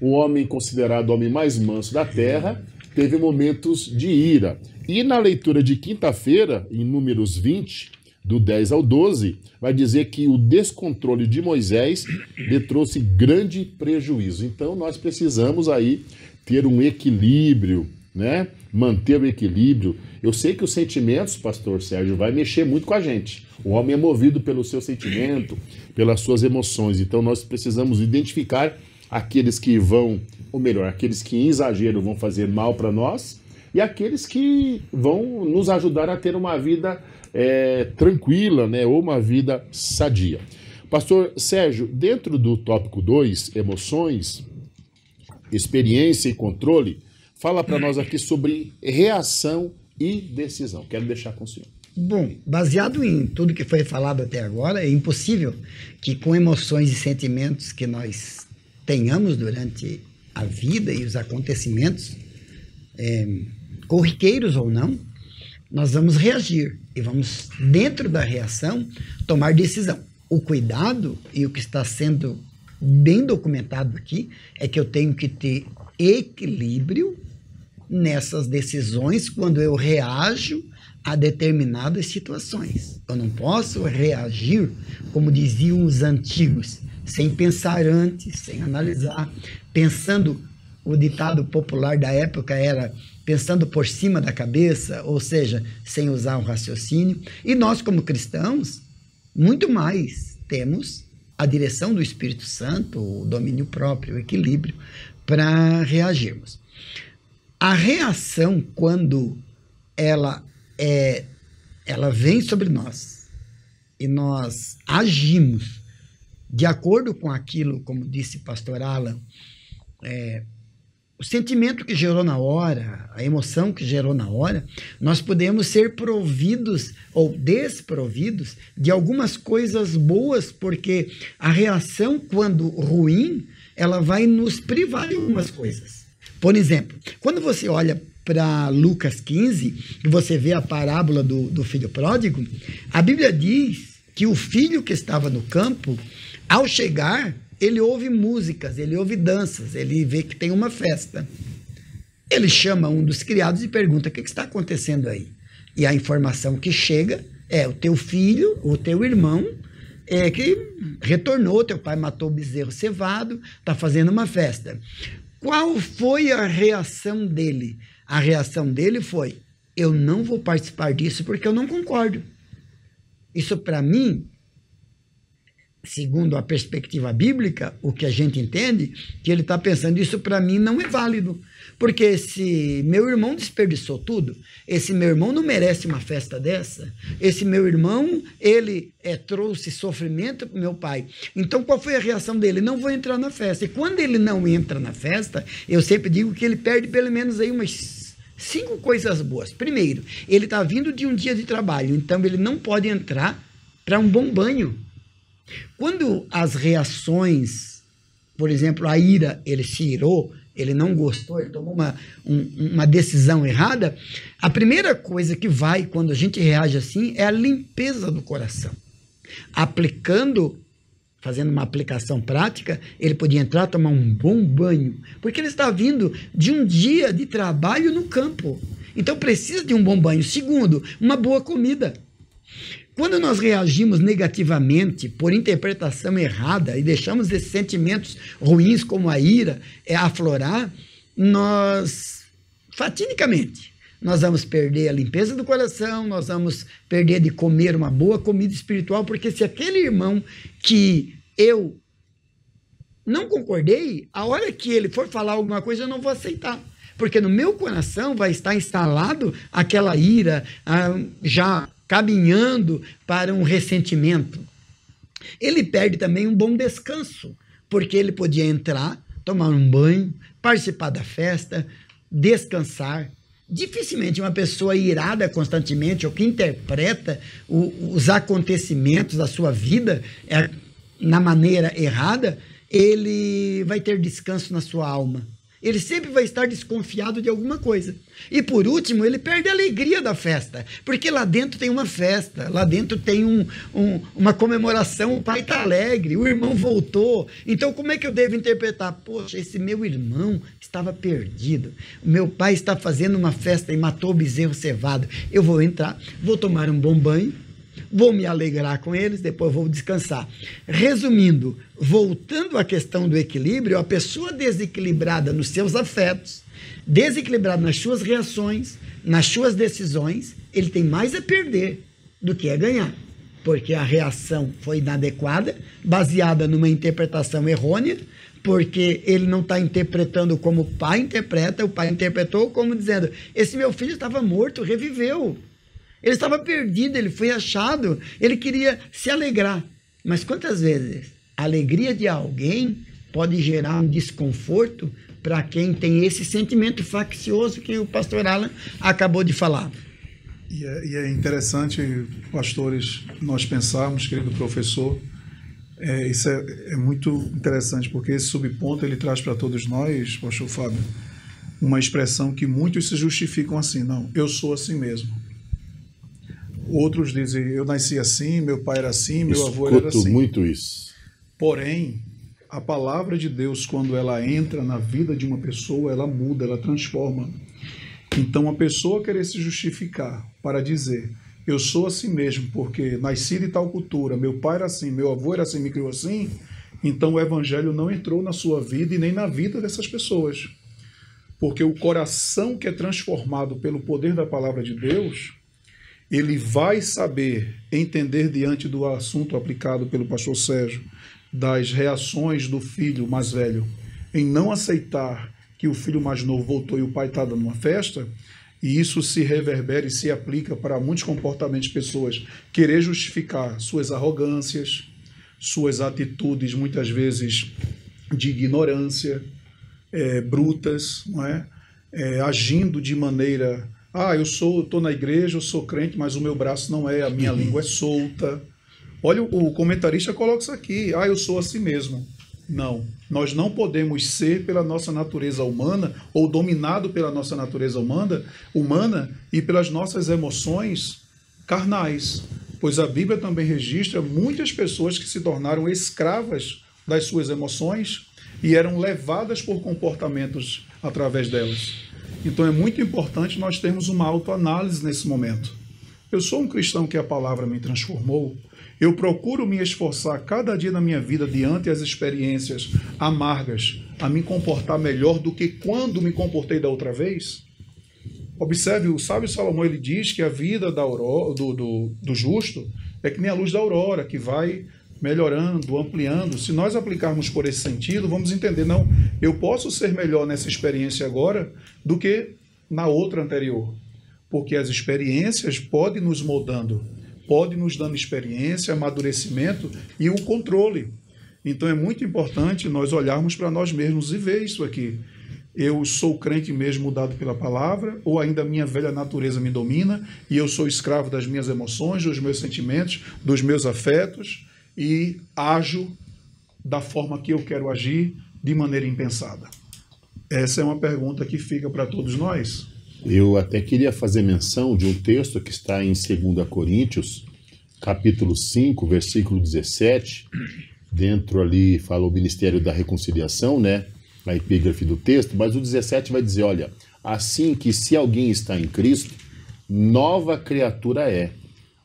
[SPEAKER 1] O homem considerado o homem mais manso da terra teve momentos de ira. E na leitura de quinta-feira, em Números 20, do 10 ao 12, vai dizer que o descontrole de Moisés lhe trouxe grande prejuízo. Então nós precisamos aí ter um equilíbrio, né? Manter o equilíbrio. Eu sei que os sentimentos, pastor Sérgio, vai mexer muito com a gente. O homem é movido pelo seu sentimento, pelas suas emoções. Então nós precisamos identificar aqueles que vão, ou melhor, aqueles que em exagero vão fazer mal para nós e aqueles que vão nos ajudar a ter uma vida tranquila, né? Ou uma vida sadia. Pastor Sérgio, dentro do tópico 2, emoções, experiência e controle, fala para nós aqui sobre reação e decisão. Quero deixar com o senhor.
[SPEAKER 2] Bom, baseado em tudo que foi falado até agora, é impossível que com emoções e sentimentos que nós tenhamos durante a vida e os acontecimentos, corriqueiros ou não, nós vamos reagir e vamos, dentro da reação, tomar decisão. O cuidado e o que está sendo bem documentado aqui é que eu tenho que ter equilíbrio nessas decisões quando eu reajo a determinadas situações. Eu não posso reagir, como diziam os antigos, sem pensar antes, sem analisar, pensando, o ditado popular da época era pensando por cima da cabeça, ou seja, sem usar o raciocínio. E nós, como cristãos, muito mais temos a direção do Espírito Santo, o domínio próprio, o equilíbrio, para reagirmos. A reação, quando ela vem sobre nós e nós agimos de acordo com aquilo, como disse pastor Alan, o sentimento que gerou na hora, a emoção que gerou na hora, nós podemos ser providos ou desprovidos de algumas coisas boas, porque a reação, quando ruim, ela vai nos privar de algumas coisas. Por exemplo, quando você olha para Lucas 15, e você vê a parábola do filho pródigo, a Bíblia diz que o filho que estava no campo, ao chegar, ele ouve músicas, ele ouve danças, ele vê que tem uma festa. Ele chama um dos criados e pergunta: o que está acontecendo aí? E a informação que chega é: o teu filho, o teu irmão, que retornou, teu pai matou o bezerro cevado, está fazendo uma festa. Qual foi a reação dele? A reação dele foi: eu não vou participar disso porque eu não concordo. Isso, para mim, segundo a perspectiva bíblica, o que a gente entende, que ele está pensando: isso para mim não é válido, porque se meu irmão desperdiçou tudo, esse meu irmão não merece uma festa dessa, esse meu irmão, ele trouxe sofrimento para o meu pai. Então qual foi a reação dele? Não vou entrar na festa. E quando ele não entra na festa, eu sempre digo que ele perde pelo menos aí umas 5 coisas boas. Primeiro, ele está vindo de um dia de trabalho, então ele não pode entrar para um bom banho. Quando as reações, por exemplo, a ira, ele se irou, ele não gostou, ele tomou uma decisão errada, a primeira coisa que vai, quando a gente reage assim, é a limpeza do coração. Fazendo uma aplicação prática, ele podia entrar, tomar um bom banho, porque ele está vindo de um dia de trabalho no campo. Então precisa de um bom banho. Segundo, uma boa comida. Quando nós reagimos negativamente por interpretação errada e deixamos esses sentimentos ruins como a ira aflorar, fatidicamente, nós vamos perder a limpeza do coração, nós vamos perder de comer uma boa comida espiritual, porque se aquele irmão que eu não concordei, a hora que ele for falar alguma coisa, eu não vou aceitar. Porque no meu coração vai estar instalado aquela ira, já caminhando para um ressentimento. Ele perde também um bom descanso, porque ele podia entrar, tomar um banho, participar da festa, descansar. Dificilmente uma pessoa irada constantemente, ou que interpreta os acontecimentos da sua vida na maneira errada, ele vai ter descanso na sua alma. Ele sempre vai estar desconfiado de alguma coisa. E por último, ele perde a alegria da festa, porque lá dentro tem uma festa, lá dentro tem uma comemoração, o pai está alegre, o irmão voltou. Então como é que eu devo interpretar? Poxa, esse meu irmão estava perdido, o meu pai está fazendo uma festa e matou o bezerro cevado. Eu vou entrar, vou tomar um bom banho, vou me alegrar com eles, depois vou descansar. Resumindo, voltando à questão do equilíbrio, a pessoa desequilibrada nos seus afetos, desequilibrada nas suas reações, nas suas decisões, ele tem mais a perder do que a ganhar. Porque a reação foi inadequada, baseada numa interpretação errônea, porque ele não está interpretando como o pai interpreta, o pai interpretou como dizendo, esse meu filho estava morto, reviveu. Ele estava perdido, ele foi achado, ele queria se alegrar. Mas quantas vezes a alegria de alguém pode gerar um desconforto para quem tem esse sentimento faccioso que o pastor Alan acabou de falar?
[SPEAKER 3] E é interessante, pastores, nós pensarmos, querido professor, isso é muito interessante, porque esse subponto ele traz para todos nós, pastor Fábio, uma expressão que muitos se justificam assim, não, eu sou assim mesmo. Outros dizem, eu nasci assim, meu pai era assim, meu avô era assim.
[SPEAKER 1] Escuto muito isso.
[SPEAKER 3] Porém, a palavra de Deus, quando ela entra na vida de uma pessoa, ela muda, ela transforma. Então, a pessoa querer se justificar para dizer, eu sou assim mesmo, porque nasci de tal cultura, meu pai era assim, meu avô era assim, me criou assim, então o evangelho não entrou na sua vida e nem na vida dessas pessoas. Porque o coração que é transformado pelo poder da palavra de Deus, ele vai saber entender diante do assunto aplicado pelo pastor Sérgio, das reações do filho mais velho, em não aceitar que o filho mais novo voltou e o pai está dando uma festa, e isso se reverbera e se aplica para muitos comportamentos de pessoas, querer justificar suas arrogâncias, suas atitudes, muitas vezes, de ignorância, brutas, não é? Agindo de maneira... eu estou na igreja, eu sou crente, mas o meu braço não é, a minha língua é solta. Olha, o comentarista coloca isso aqui, eu sou assim mesmo. Não, nós não podemos ser pela nossa natureza humana, ou dominado pela nossa natureza humana e pelas nossas emoções carnais. Pois a Bíblia também registra muitas pessoas que se tornaram escravas das suas emoções e eram levadas por comportamentos através delas. Então é muito importante nós termos uma autoanálise nesse momento. Eu sou um cristão que a palavra me transformou. Eu procuro me esforçar cada dia na minha vida diante das experiências amargas a me comportar melhor do que quando me comportei da outra vez. Observe, o sábio Salomão ele diz que a vida do justo é que nem a luz da aurora, que vai melhorando, ampliando. Se nós aplicarmos por esse sentido, vamos entender, não, eu posso ser melhor nessa experiência agora do que na outra anterior. Porque as experiências podem nos moldando, podem nos dando experiência, amadurecimento e o controle. Então é muito importante nós olharmos para nós mesmos e ver isso aqui. Eu sou crente mesmo mudado pela palavra, ou ainda a minha velha natureza me domina e eu sou escravo das minhas emoções, dos meus sentimentos, dos meus afetos, e ajo da forma que eu quero agir de maneira impensada? Essa é uma pergunta que fica para todos nós.
[SPEAKER 1] Eu até queria fazer menção de um texto que está em 2 Coríntios, capítulo 5, versículo 17. Dentro ali fala o ministério da reconciliação, né? A epígrafe do texto, mas o 17 vai dizer, olha, assim que se alguém está em Cristo, nova criatura é.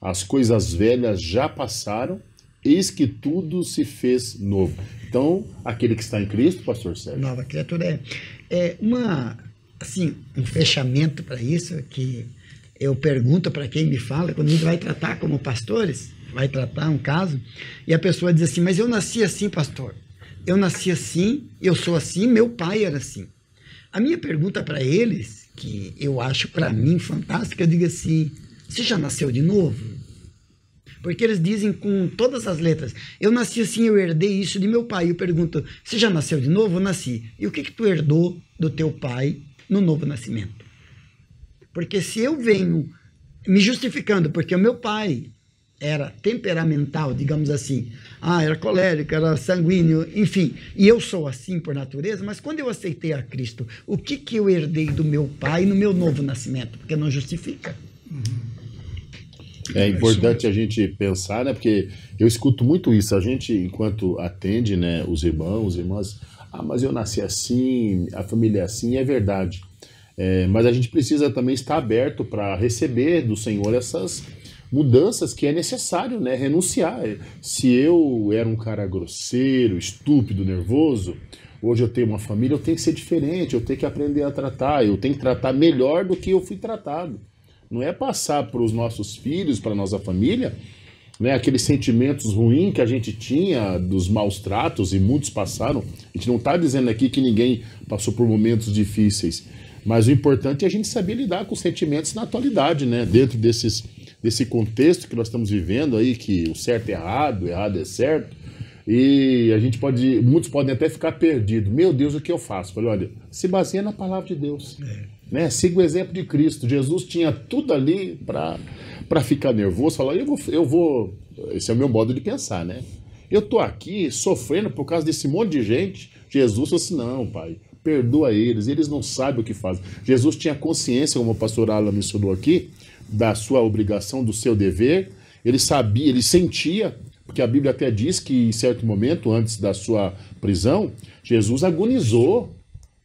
[SPEAKER 1] As coisas velhas já passaram, eis que tudo se fez novo. Então, aquele que está em Cristo, pastor Sérgio.
[SPEAKER 2] Nova criatura é um fechamento para isso, que eu pergunto para quem me fala, quando a gente vai tratar como pastores, vai tratar um caso, e a pessoa diz assim, mas eu nasci assim, pastor. eu nasci assim, eu sou assim, meu pai era assim. A minha pergunta para eles, que eu acho para mim fantástica, eu digo assim, você já nasceu de novo? Porque eles dizem com todas as letras, eu nasci assim, eu herdei isso de meu pai. Eu pergunto, você já nasceu de novo? Eu nasci. E o que tu herdou do teu pai no novo nascimento? Porque se eu venho me justificando, porque o meu pai era temperamental, digamos assim, era colérico, era sanguíneo, enfim, e eu sou assim por natureza, mas quando eu aceitei a Cristo, o que eu herdei do meu pai no meu novo nascimento? Porque não justifica.
[SPEAKER 1] É importante a gente pensar, né? Porque eu escuto muito isso, a gente, enquanto atende, né, os irmãos, irmãs, mas eu nasci assim, a família é assim, é verdade. Mas a gente precisa também estar aberto para receber do Senhor essas mudanças que é necessário, né, renunciar. Se eu era um cara grosseiro, estúpido, nervoso, hoje eu tenho uma família, eu tenho que ser diferente, eu tenho que aprender a tratar, eu tenho que tratar melhor do que eu fui tratado. Não é passar para os nossos filhos, para a nossa família, né, aqueles sentimentos ruins que a gente tinha dos maus tratos, e muitos passaram. A gente não está dizendo aqui que ninguém passou por momentos difíceis, mas o importante é a gente saber lidar com os sentimentos na atualidade, né, dentro desse contexto que nós estamos vivendo aí, que o certo é errado, o errado é certo, e a gente muitos podem até ficar perdidos. Meu Deus, o que eu faço? Falei, olha, se baseia na palavra de Deus. Né? Siga o exemplo de Cristo. Jesus tinha tudo ali para ficar nervoso, falar, eu vou, esse é o meu modo de pensar, né? Eu tô aqui sofrendo por causa desse monte de gente. Jesus falou assim, não, pai, perdoa eles não sabem o que fazem. Jesus tinha consciência, como o pastor Alan mencionou aqui, da sua obrigação, do seu dever. Ele sabia, ele sentia, porque a Bíblia até diz que em certo momento, antes da sua prisão, Jesus agonizou,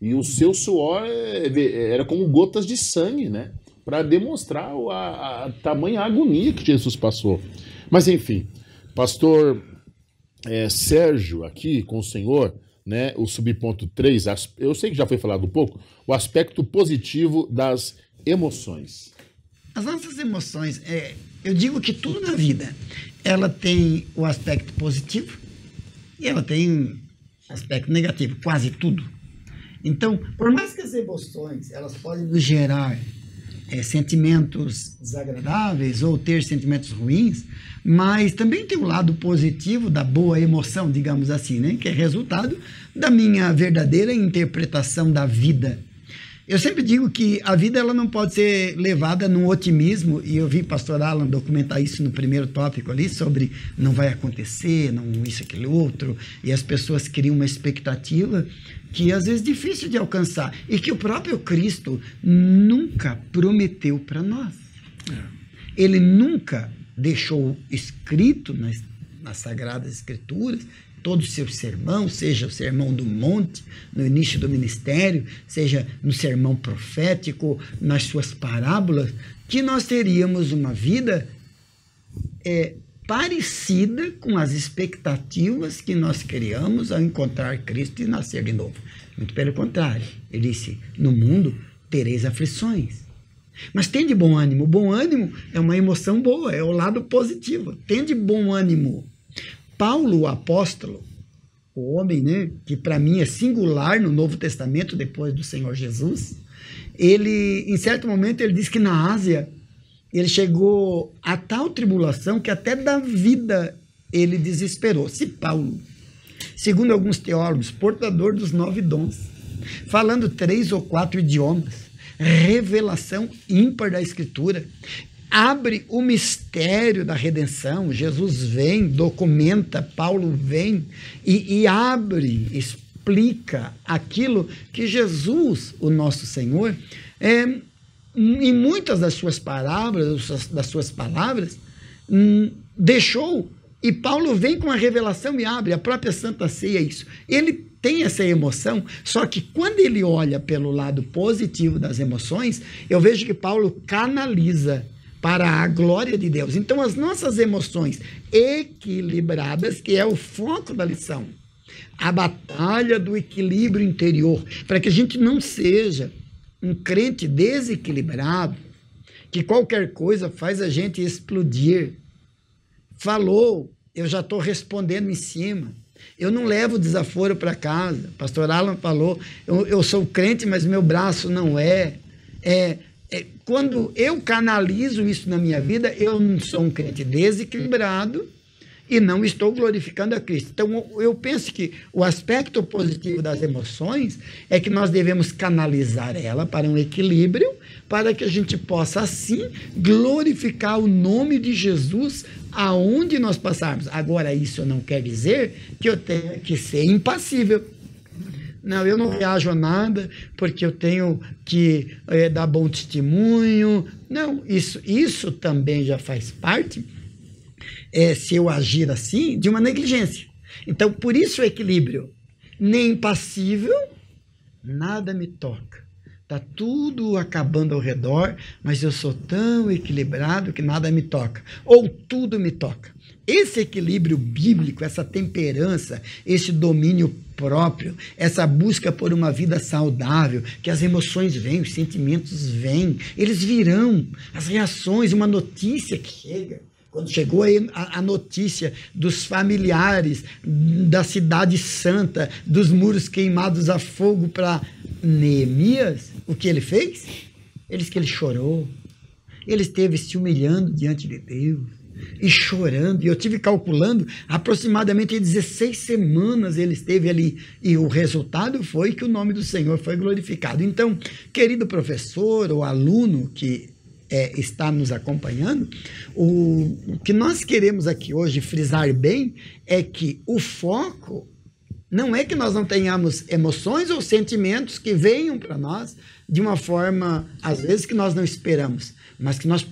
[SPEAKER 1] e o seu suor era como gotas de sangue, né? Para demonstrar a tamanha agonia que Jesus passou. Mas enfim, pastor Sérgio aqui com o senhor, né, o subponto 3, eu sei que já foi falado um pouco, o aspecto positivo das emoções.
[SPEAKER 2] As nossas emoções, eu digo que tudo na vida, ela tem o aspecto positivo e ela tem aspecto negativo, quase tudo. Então, por mais que as emoções, elas podem nos gerar sentimentos desagradáveis ou ter sentimentos ruins, mas também tem um lado positivo da boa emoção, digamos assim, né? Que é resultado da minha verdadeira interpretação da vida. Eu sempre digo que a vida ela não pode ser levada num otimismo, e eu vi o pastor Alan documentar isso no primeiro tópico ali, sobre não vai acontecer, não isso, aquele outro, e as pessoas criam uma expectativa que às vezes é difícil de alcançar, e que o próprio Cristo nunca prometeu para nós. Ele nunca deixou escrito nas Sagradas Escrituras, todo o seu sermão, seja o sermão do monte, no início do ministério, seja no sermão profético, nas suas parábolas, que nós teríamos uma vida parecida com as expectativas que nós criamos ao encontrar Cristo e nascer de novo. Muito pelo contrário, ele disse, no mundo tereis aflições. Mas tem de bom ânimo. Bom ânimo é uma emoção boa, é o lado positivo. Tem de bom ânimo. Paulo, o apóstolo, o homem, né, que para mim é singular no Novo Testamento, depois do Senhor Jesus, ele, em certo momento, ele diz que na Ásia, ele chegou a tal tribulação que até da vida ele desesperou. Se Paulo, segundo alguns teólogos, portador dos 9 dons, falando 3 ou 4 idiomas, revelação ímpar da Escritura, abre o mistério da redenção. Jesus vem, documenta, Paulo vem e abre, explica aquilo que Jesus, o nosso Senhor, em muitas das suas palavras, deixou, e Paulo vem com a revelação e abre, a própria Santa Ceia, isso. Ele tem essa emoção, só que quando ele olha pelo lado positivo das emoções, eu vejo que Paulo canaliza para a glória de Deus. Então, as nossas emoções equilibradas, que é o foco da lição, a batalha do equilíbrio interior, para que a gente não seja um crente desequilibrado, que qualquer coisa faz a gente explodir. Falou, eu já estou respondendo em cima. Eu não levo desaforo para casa. Pastor Alan falou, eu sou crente, mas meu braço não é. Quando eu canalizo isso na minha vida, eu não sou um crente desequilibrado e não estou glorificando a Cristo. Então, eu penso que o aspecto positivo das emoções é que nós devemos canalizar ela para um equilíbrio, para que a gente possa, assim, glorificar o nome de Jesus aonde nós passarmos. Agora, isso não quer dizer que eu tenha que ser impassível. Não, eu não reajo a nada porque eu tenho que dar bom testemunho. Não, isso também já faz parte, se eu agir assim, de uma negligência. Então, por isso o equilíbrio. Nem impassível, nada me toca. Está tudo acabando ao redor, mas eu sou tão equilibrado que nada me toca. Ou tudo me toca. Esse equilíbrio bíblico, essa temperança, esse domínio próprio, essa busca por uma vida saudável, que as emoções vêm, os sentimentos vêm, eles virão, as reações, uma notícia que chega. Quando chegou aí a notícia dos familiares da cidade santa, dos muros queimados a fogo para Neemias, o que ele fez? Ele chorou, ele esteve se humilhando diante de Deus e chorando, e eu tive calculando, aproximadamente 16 semanas ele esteve ali, e o resultado foi que o nome do Senhor foi glorificado. Então, querido professor ou aluno que está nos acompanhando, o que nós queremos aqui hoje frisar bem é que o foco não é que nós não tenhamos emoções ou sentimentos que venham para nós de uma forma, às vezes, que nós não esperamos, mas que nós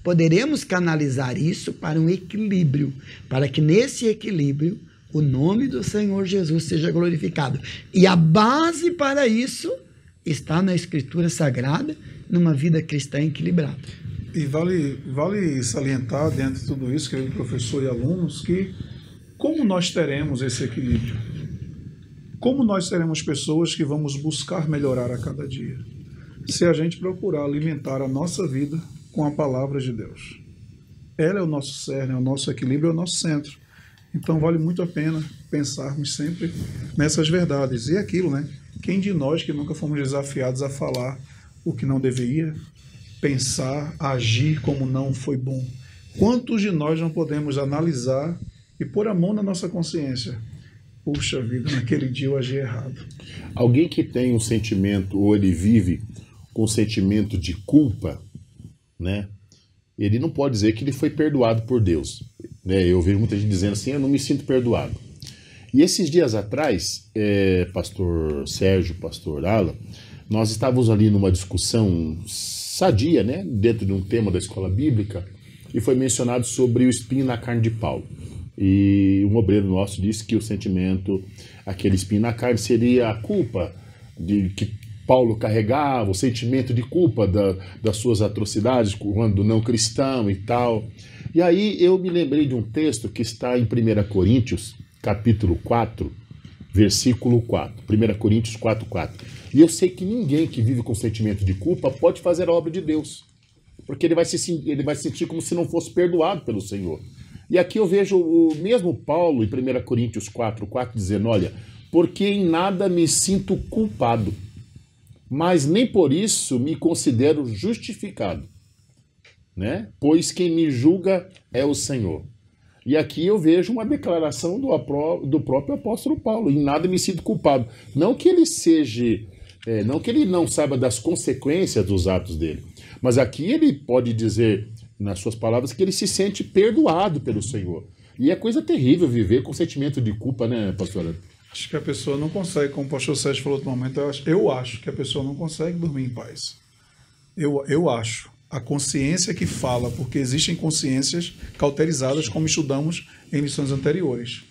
[SPEAKER 2] poderemos canalizar isso para um equilíbrio, para que nesse equilíbrio o nome do Senhor Jesus seja glorificado. E a base para isso está na Escritura Sagrada, numa vida cristã equilibrada.
[SPEAKER 3] E vale salientar, dentro de tudo isso, querido professor e alunos, que como nós teremos esse equilíbrio? Como nós seremos pessoas que vamos buscar melhorar a cada dia? Se a gente procurar alimentar a nossa vida com a palavra de Deus. Ela é o nosso cerne, é o nosso equilíbrio, é o nosso centro. Então vale muito a pena pensarmos sempre nessas verdades. E aquilo, né? Quem de nós que nunca fomos desafiados a falar o que não deveria, pensar, agir como não foi bom? Quantos de nós não podemos analisar e pôr a mão na nossa consciência? Puxa vida, naquele dia eu agi errado.
[SPEAKER 1] Alguém que tem um sentimento, ou ele vive com um sentimento de culpa, né? Ele não pode dizer que ele foi perdoado por Deus. Né? Eu vejo muita gente dizendo assim, eu não me sinto perdoado. E esses dias atrás, pastor Sérgio, pastor Alan, nós estávamos ali numa discussão sadia, né, dentro de um tema da escola bíblica, e foi mencionado sobre o espinho na carne de Paulo. E um obreiro nosso disse que o sentimento, aquele espinho na carne, seria a culpa de que Paulo carregava, o sentimento de culpa das suas atrocidades quando não cristão e tal. E aí eu me lembrei de um texto que está em 1 Coríntios, capítulo 4, versículo 4. 1 Coríntios 4, 4. E eu sei que ninguém que vive com sentimento de culpa pode fazer a obra de Deus, porque ele vai se sentir como se não fosse perdoado pelo Senhor. E aqui eu vejo o mesmo Paulo, em 1 Coríntios 4, 4, dizendo, olha, porque em nada me sinto culpado, mas nem por isso me considero justificado, né? Pois quem me julga é o Senhor. E aqui eu vejo uma declaração do próprio apóstolo Paulo, em nada me sinto culpado. Não que ele seja... não que ele não saiba das consequências dos atos dele, mas aqui ele pode dizer, nas suas palavras, que ele se sente perdoado pelo Senhor. E é coisa terrível viver com sentimento de culpa, né, pastora?
[SPEAKER 3] Acho que a pessoa não consegue, como o pastor Sérgio falou no momento, eu acho que a pessoa não consegue dormir em paz. Eu acho. A consciência que fala, porque existem consciências cauterizadas, como estudamos em lições anteriores.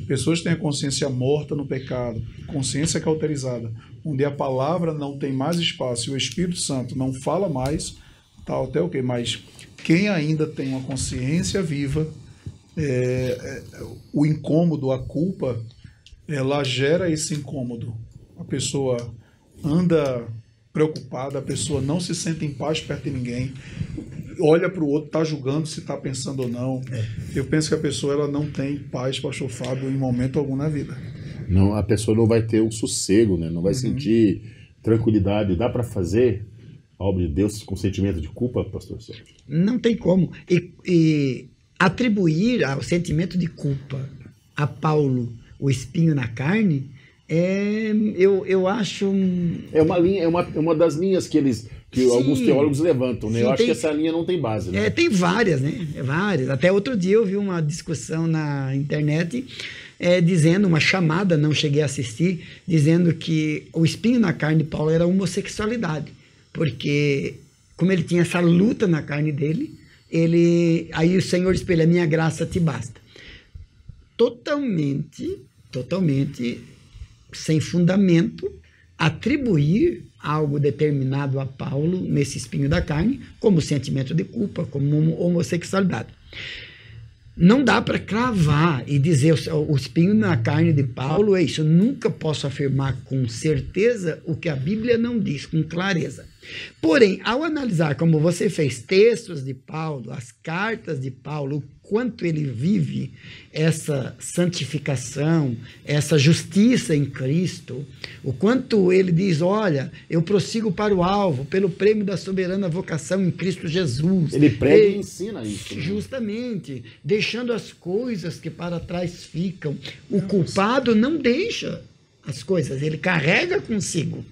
[SPEAKER 3] Pessoas têm a consciência morta no pecado, consciência cauterizada, onde a palavra não tem mais espaço e o Espírito Santo não fala mais, tal, até o quê? Mas quem ainda tem uma consciência viva, o incômodo, a culpa, ela gera esse incômodo. A pessoa anda preocupada, a pessoa não se sente em paz perto de ninguém. olha para o outro, está julgando se está pensando ou não. Eu penso que a pessoa ela não tem paz, pastor Fábio, em momento algum na vida.
[SPEAKER 1] Não, a pessoa não vai ter o sossego, né? Não vai sentir tranquilidade. Dá para fazer a obra de Deus com sentimento de culpa, pastor Sérgio?
[SPEAKER 2] Não tem como. E atribuir ao sentimento de culpa a Paulo o espinho na carne, eu acho...
[SPEAKER 1] É uma linha, é uma das linhas que alguns teólogos levantam, né?
[SPEAKER 2] Sim,
[SPEAKER 1] eu acho que essa linha não tem base, né?
[SPEAKER 2] Tem várias, né? Várias. Até outro dia eu vi uma discussão na internet dizendo, uma chamada, não cheguei a assistir, dizendo que o espinho na carne de Paulo era a homossexualidade, porque como ele tinha essa luta na carne dele, aí o Senhor espelha, a minha graça te basta. Totalmente sem fundamento, atribuir algo determinado a Paulo nesse espinho da carne, como sentimento de culpa, como homossexualidade. Não dá para cravar e dizer o espinho na carne de Paulo é isso. Eu nunca posso afirmar com certeza o que a Bíblia não diz com clareza. Porém, ao analisar, como você fez, textos de Paulo, as cartas de Paulo, o quanto ele vive essa santificação, essa justiça em Cristo, o quanto ele diz, olha, eu prossigo para o alvo, pelo prêmio da soberana vocação em Cristo Jesus.
[SPEAKER 1] Ele prega e ensina isso. Né?
[SPEAKER 2] Justamente, deixando as coisas que para trás ficam. O culpado não deixa as coisas, ele carrega consigo.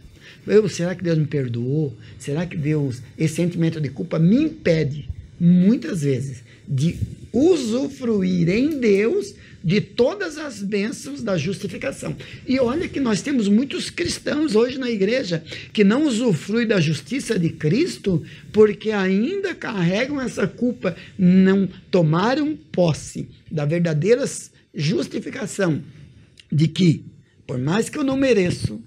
[SPEAKER 2] Será que Deus me perdoou? Será que Deus, esse sentimento de culpa me impede, muitas vezes, de usufruir em Deus de todas as bênçãos da justificação? E olha que nós temos muitos cristãos hoje na igreja que não usufruem da justiça de Cristo porque ainda carregam essa culpa, não tomaram posse da verdadeira justificação de que, por mais que eu não mereço,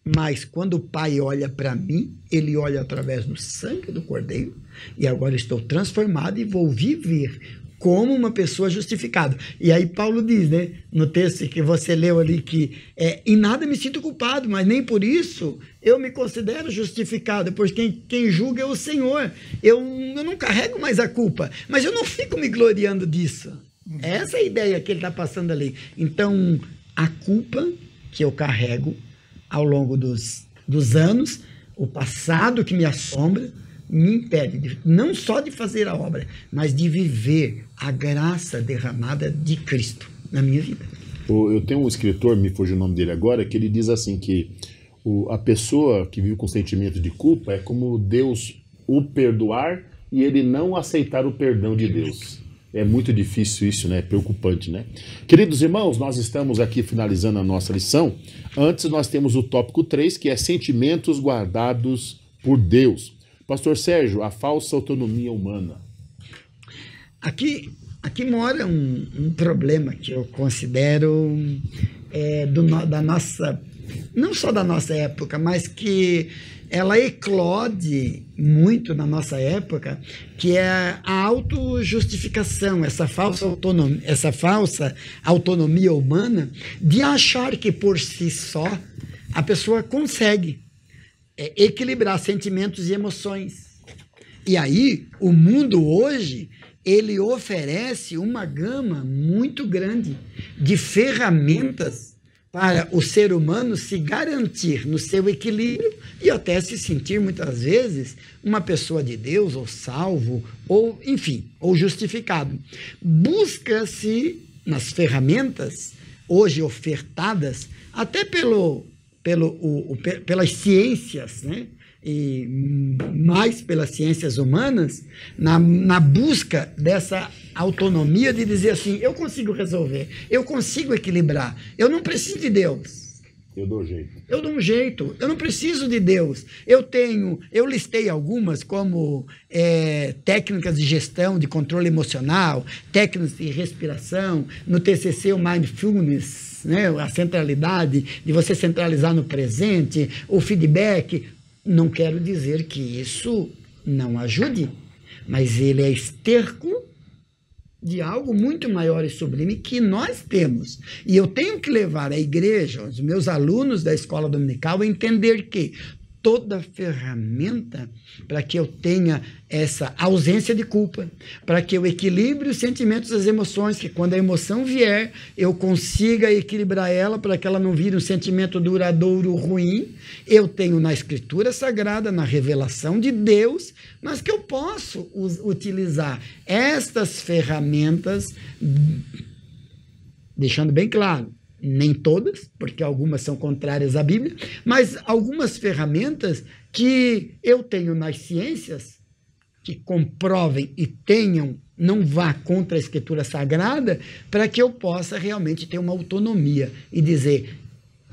[SPEAKER 2] mas quando o Pai olha para mim, ele olha através do sangue do Cordeiro, e agora estou transformado e vou viver como uma pessoa justificada. E aí Paulo diz, né, no texto que você leu ali, que em nada me sinto culpado, mas nem por isso eu me considero justificado, porque quem julga é o Senhor. Eu não carrego mais a culpa, mas eu não fico me gloriando disso. Essa é a ideia que ele está passando ali. Então, a culpa que eu carrego ao longo dos anos, o passado que me assombra, me impede não só de fazer a obra, mas de viver a graça derramada de Cristo na minha vida.
[SPEAKER 1] Eu tenho um escritor, me fugiu o nome dele agora, que ele diz assim que a pessoa que vive com sentimento de culpa é como Deus o perdoar e ele não aceitar o perdão de Deus. É muito difícil isso, né? É preocupante, né? Queridos irmãos, nós estamos aqui finalizando a nossa lição. Antes nós temos o tópico 3, que é sentimentos guardados por Deus. Pastor Sérgio, a falsa autonomia humana.
[SPEAKER 2] Aqui mora um problema que eu considero da nossa, não só da nossa época, mas que ela eclode muito na nossa época, que é a autojustificação, essa falsa autonomia humana de achar que por si só a pessoa consegue equilibrar sentimentos e emoções. E aí, o mundo hoje, ele oferece uma gama muito grande de ferramentas para o ser humano se garantir no seu equilíbrio e até se sentir, muitas vezes, uma pessoa de Deus, ou salvo, ou, enfim, ou justificado. Busca-se nas ferramentas, hoje ofertadas, até pelas ciências, né? E mais pelas ciências humanas, na busca dessa autonomia de dizer assim, eu consigo resolver, eu consigo equilibrar, eu não preciso de Deus.
[SPEAKER 1] Eu dou jeito.
[SPEAKER 2] Eu dou um jeito, eu não preciso de Deus. Eu listei algumas como técnicas de gestão, de controle emocional, técnicas de respiração, no TCC o Mindfulness, né? A centralidade, de você centralizar no presente, o feedback. Não quero dizer que isso não ajude, mas ele é esterco de algo muito maior e sublime que nós temos. E eu tenho que levar a igreja, os meus alunos da escola dominical, a entender que toda ferramenta para que eu tenha essa ausência de culpa, para que eu equilibre os sentimentos e as emoções, que quando a emoção vier, eu consiga equilibrar ela para que ela não vire um sentimento duradouro ruim. Eu tenho na Escritura Sagrada, na revelação de Deus, mas que eu posso utilizar estas ferramentas, deixando bem claro, nem todas, porque algumas são contrárias à Bíblia, mas algumas ferramentas que eu tenho nas ciências, que comprovem e tenham, não vá contra a Escritura Sagrada, para que eu possa realmente ter uma autonomia e dizer,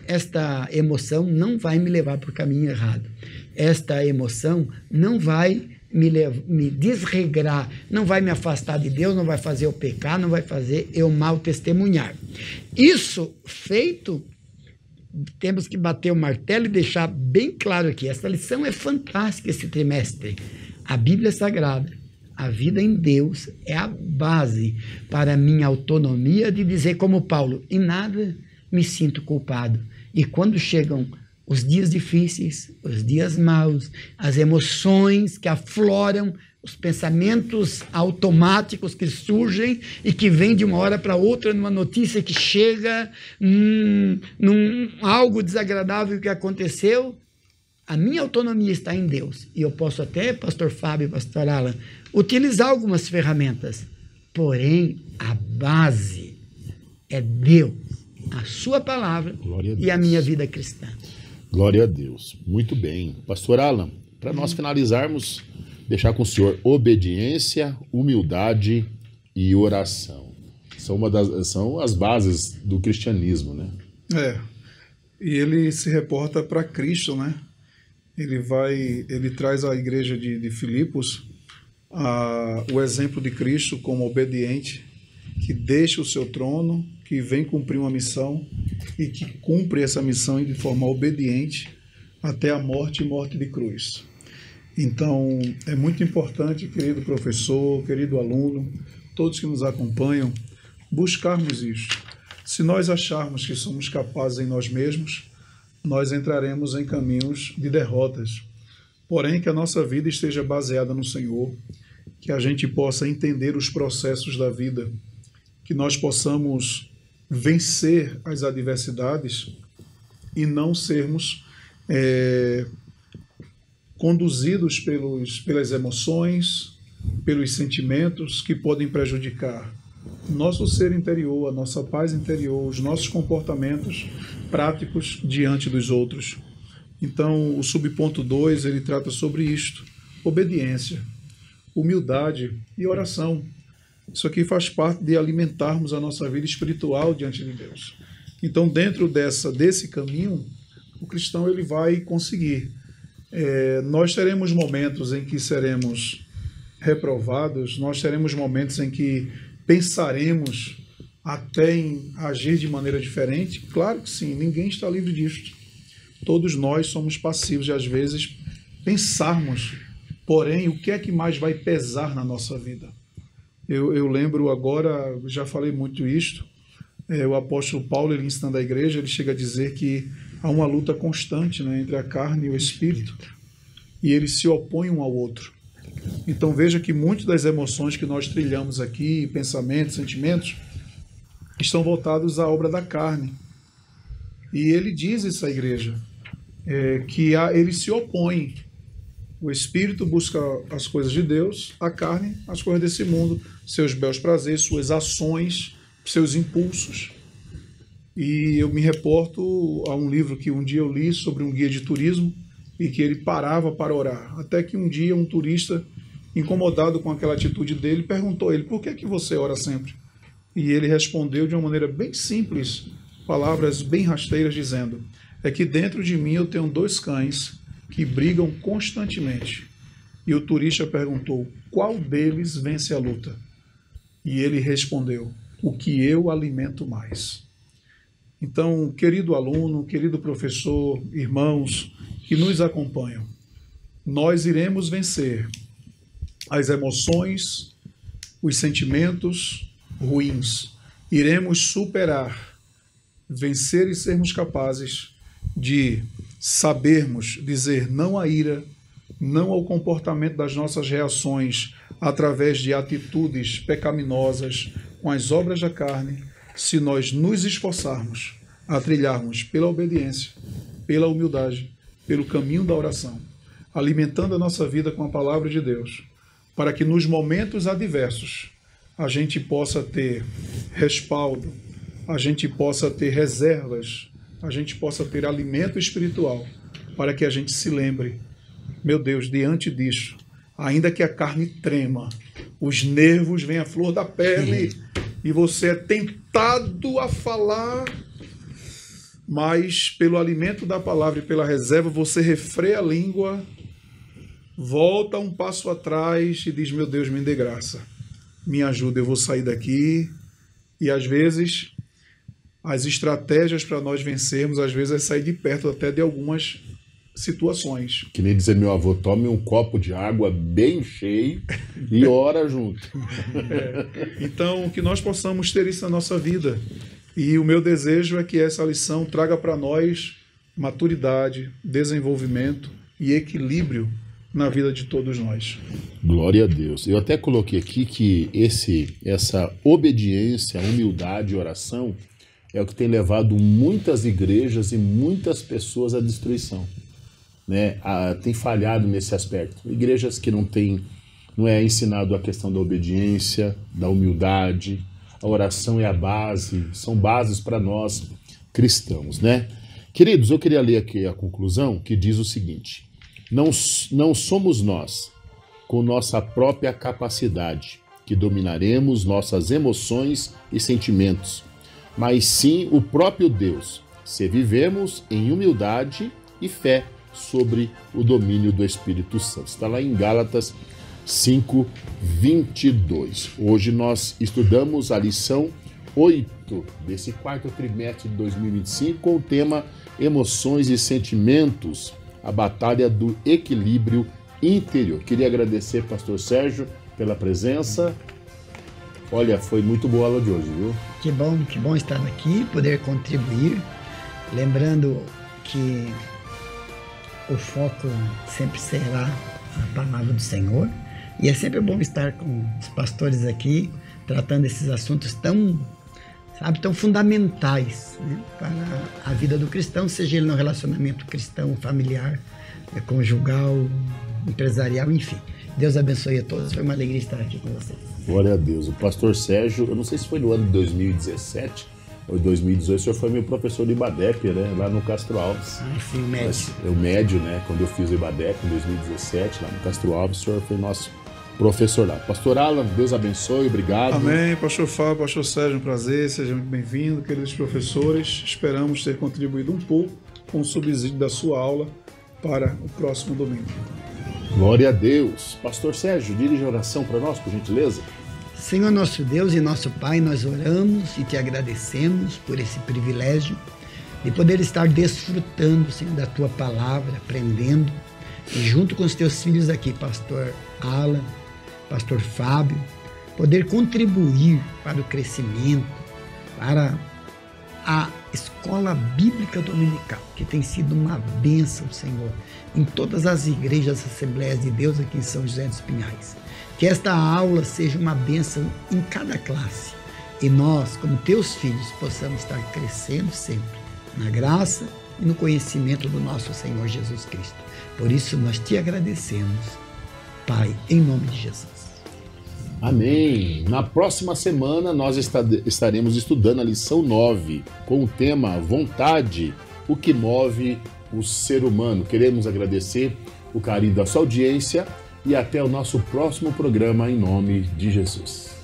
[SPEAKER 2] esta emoção não vai me levar para o caminho errado, esta emoção não vai me desregrar, não vai me afastar de Deus, não vai fazer eu pecar, não vai fazer eu mal testemunhar. Isso feito, temos que bater o martelo e deixar bem claro aqui, essa lição é fantástica esse trimestre. A Bíblia Sagrada, a vida em Deus é a base para a minha autonomia de dizer como Paulo, em nada me sinto culpado. E quando chegam os dias difíceis, os dias maus, as emoções que afloram, os pensamentos automáticos que surgem e que vêm de uma hora para outra numa notícia que chega, algo desagradável que aconteceu, a minha autonomia está em Deus. E eu posso até, pastor Fábio e pastor Alan, utilizar algumas ferramentas, porém a base é Deus, a sua palavra e a minha vida cristã.
[SPEAKER 1] Glória a Deus. Muito bem. Pastor Alan, para nós finalizarmos, deixar com o senhor obediência, humildade e oração. São as bases do cristianismo, né?
[SPEAKER 3] E ele se reporta para Cristo, né? Ele traz à igreja de Filipos o exemplo de Cristo como obediente, que deixa o seu trono, que vem cumprir uma missão e que cumpre essa missão de forma obediente até a morte e morte de cruz. Então, é muito importante, querido professor, querido aluno, todos que nos acompanham, buscarmos isso. Se nós acharmos que somos capazes em nós mesmos, nós entraremos em caminhos de derrotas. Porém, que a nossa vida esteja baseada no Senhor, que a gente possa entender os processos da vida, que nós possamos vencer as adversidades e não sermos conduzidos pelas emoções, pelos sentimentos que podem prejudicar nosso ser interior, a nossa paz interior, os nossos comportamentos práticos diante dos outros. Então, o subponto 2, ele trata sobre isto: obediência, humildade e oração. Isso aqui faz parte de alimentarmos a nossa vida espiritual diante de Deus. Então, dentro desse caminho, o cristão ele vai conseguir. Nós teremos momentos em que seremos reprovados, nós teremos momentos em que pensaremos até em agir de maneira diferente. Claro que sim, ninguém está livre disto. Todos nós somos passivos de, às vezes, pensarmos. Porém, o que é que mais vai pesar na nossa vida? Eu lembro agora, já falei muito isto, o apóstolo Paulo, ele ensinando a igreja, ele chega a dizer que há uma luta constante, né, entre a carne e o espírito, e eles se opõem um ao outro. Então veja que muitas das emoções que nós trilhamos aqui, pensamentos, sentimentos, estão voltados à obra da carne. E ele diz isso à igreja, que eles se opõem. O espírito busca as coisas de Deus, a carne, as coisas desse mundo, seus belos prazeres, suas ações, seus impulsos. E eu me reporto a um livro que um dia eu li sobre um guia de turismo e que ele parava para orar. Até que um dia um turista, incomodado com aquela atitude dele, perguntou a ele: por que você ora sempre? E ele respondeu de uma maneira bem simples, palavras bem rasteiras, dizendo: é que dentro de mim eu tenho 2 cães que brigam constantemente. E o turista perguntou: qual deles vence a luta? E ele respondeu: o que eu alimento mais. Então, querido aluno, querido professor, irmãos que nos acompanham, nós iremos vencer as emoções, os sentimentos ruins. Iremos superar, vencer e sermos capazes de sabermos dizer não à ira, não ao comportamento das nossas reações através de atitudes pecaminosas com as obras da carne, se nós nos esforçarmos a trilharmos pela obediência, pela humildade, pelo caminho da oração, alimentando a nossa vida com a palavra de Deus, para que nos momentos adversos a gente possa ter respaldo, a gente possa ter reservas, a gente possa ter alimento espiritual, para que a gente se lembre, meu Deus, diante disso, ainda que a carne trema, os nervos vêm à flor da pele e você é tentado a falar, mas pelo alimento da palavra e pela reserva você refreia a língua, volta um passo atrás e diz, meu Deus, me dê graça, me ajuda, eu vou sair daqui. E às vezes as estratégias para nós vencermos, às vezes é sair de perto até de algumas situações.
[SPEAKER 1] Que nem dizer meu avô, tome um copo de água bem cheio e ora junto.
[SPEAKER 3] Então, que nós possamos ter isso na nossa vida. E o meu desejo é que essa lição traga para nós maturidade, desenvolvimento e equilíbrio na vida de todos nós.
[SPEAKER 1] Glória a Deus. Eu até coloquei aqui que essa obediência, humildade e oração é o que tem levado muitas igrejas e muitas pessoas à destruição, né? Tem falhado nesse aspecto. Igrejas que não é ensinado a questão da obediência, da humildade. A oração é a base, são bases para nós cristãos, né? Queridos, eu queria ler aqui a conclusão que diz o seguinte: não somos nós, com nossa própria capacidade, que dominaremos nossas emoções e sentimentos, mas sim o próprio Deus, se vivemos em humildade e fé sobre o domínio do Espírito Santo. Está lá em Gálatas 5:22. Hoje nós estudamos a lição 8 desse quarto trimestre de 2025 com o tema Emoções e Sentimentos, a batalha do equilíbrio interior. Queria agradecer, pastor Sérgio, pela presença. Olha, foi muito boa a aula de hoje, viu?
[SPEAKER 2] Que bom estar aqui, poder contribuir. Lembrando que o foco sempre será a palavra do Senhor. E é sempre bom estar com os pastores aqui, tratando esses assuntos tão fundamentais, né, para a vida do cristão, seja ele no relacionamento cristão, familiar, conjugal, empresarial, enfim. Deus abençoe a todos. Foi uma alegria estar aqui com vocês.
[SPEAKER 1] Glória a Deus. O pastor Sérgio, eu não sei se foi no ano de 2017 ou 2018, o senhor foi meu professor de IBADEP, né, lá no Castro Alves.
[SPEAKER 2] Ah, sim, o médio.
[SPEAKER 1] O médio, né, quando eu fiz o IBADEP em 2017, lá no Castro Alves, o senhor foi nosso professor lá. Pastor Alan, Deus abençoe, obrigado.
[SPEAKER 3] Amém, pastor Fábio, pastor Sérgio, um prazer, seja muito bem-vindo, queridos professores. Esperamos ter contribuído um pouco com o subsídio da sua aula para o próximo domingo.
[SPEAKER 1] Glória a Deus. Pastor Sérgio, dirige a oração para nós, por gentileza.
[SPEAKER 2] Senhor nosso Deus e nosso Pai, nós oramos e te agradecemos por esse privilégio de poder estar desfrutando, Senhor, da tua palavra, aprendendo, e junto com os teus filhos aqui, pastor Alan, pastor Fábio, poder contribuir para o crescimento, para a escola bíblica dominical, que tem sido uma bênção, Senhor, em todas as igrejas, Assembleias de Deus aqui em São José dos Pinhais. Que esta aula seja uma bênção em cada classe e nós, como teus filhos, possamos estar crescendo sempre na graça e no conhecimento do nosso Senhor Jesus Cristo. Por isso nós te agradecemos, Pai, em nome de Jesus.
[SPEAKER 1] Amém. Na próxima semana nós estaremos estudando a lição 9 com o tema Vontade, o que move o ser humano. Queremos agradecer o carinho da sua audiência e até o nosso próximo programa em nome de Jesus.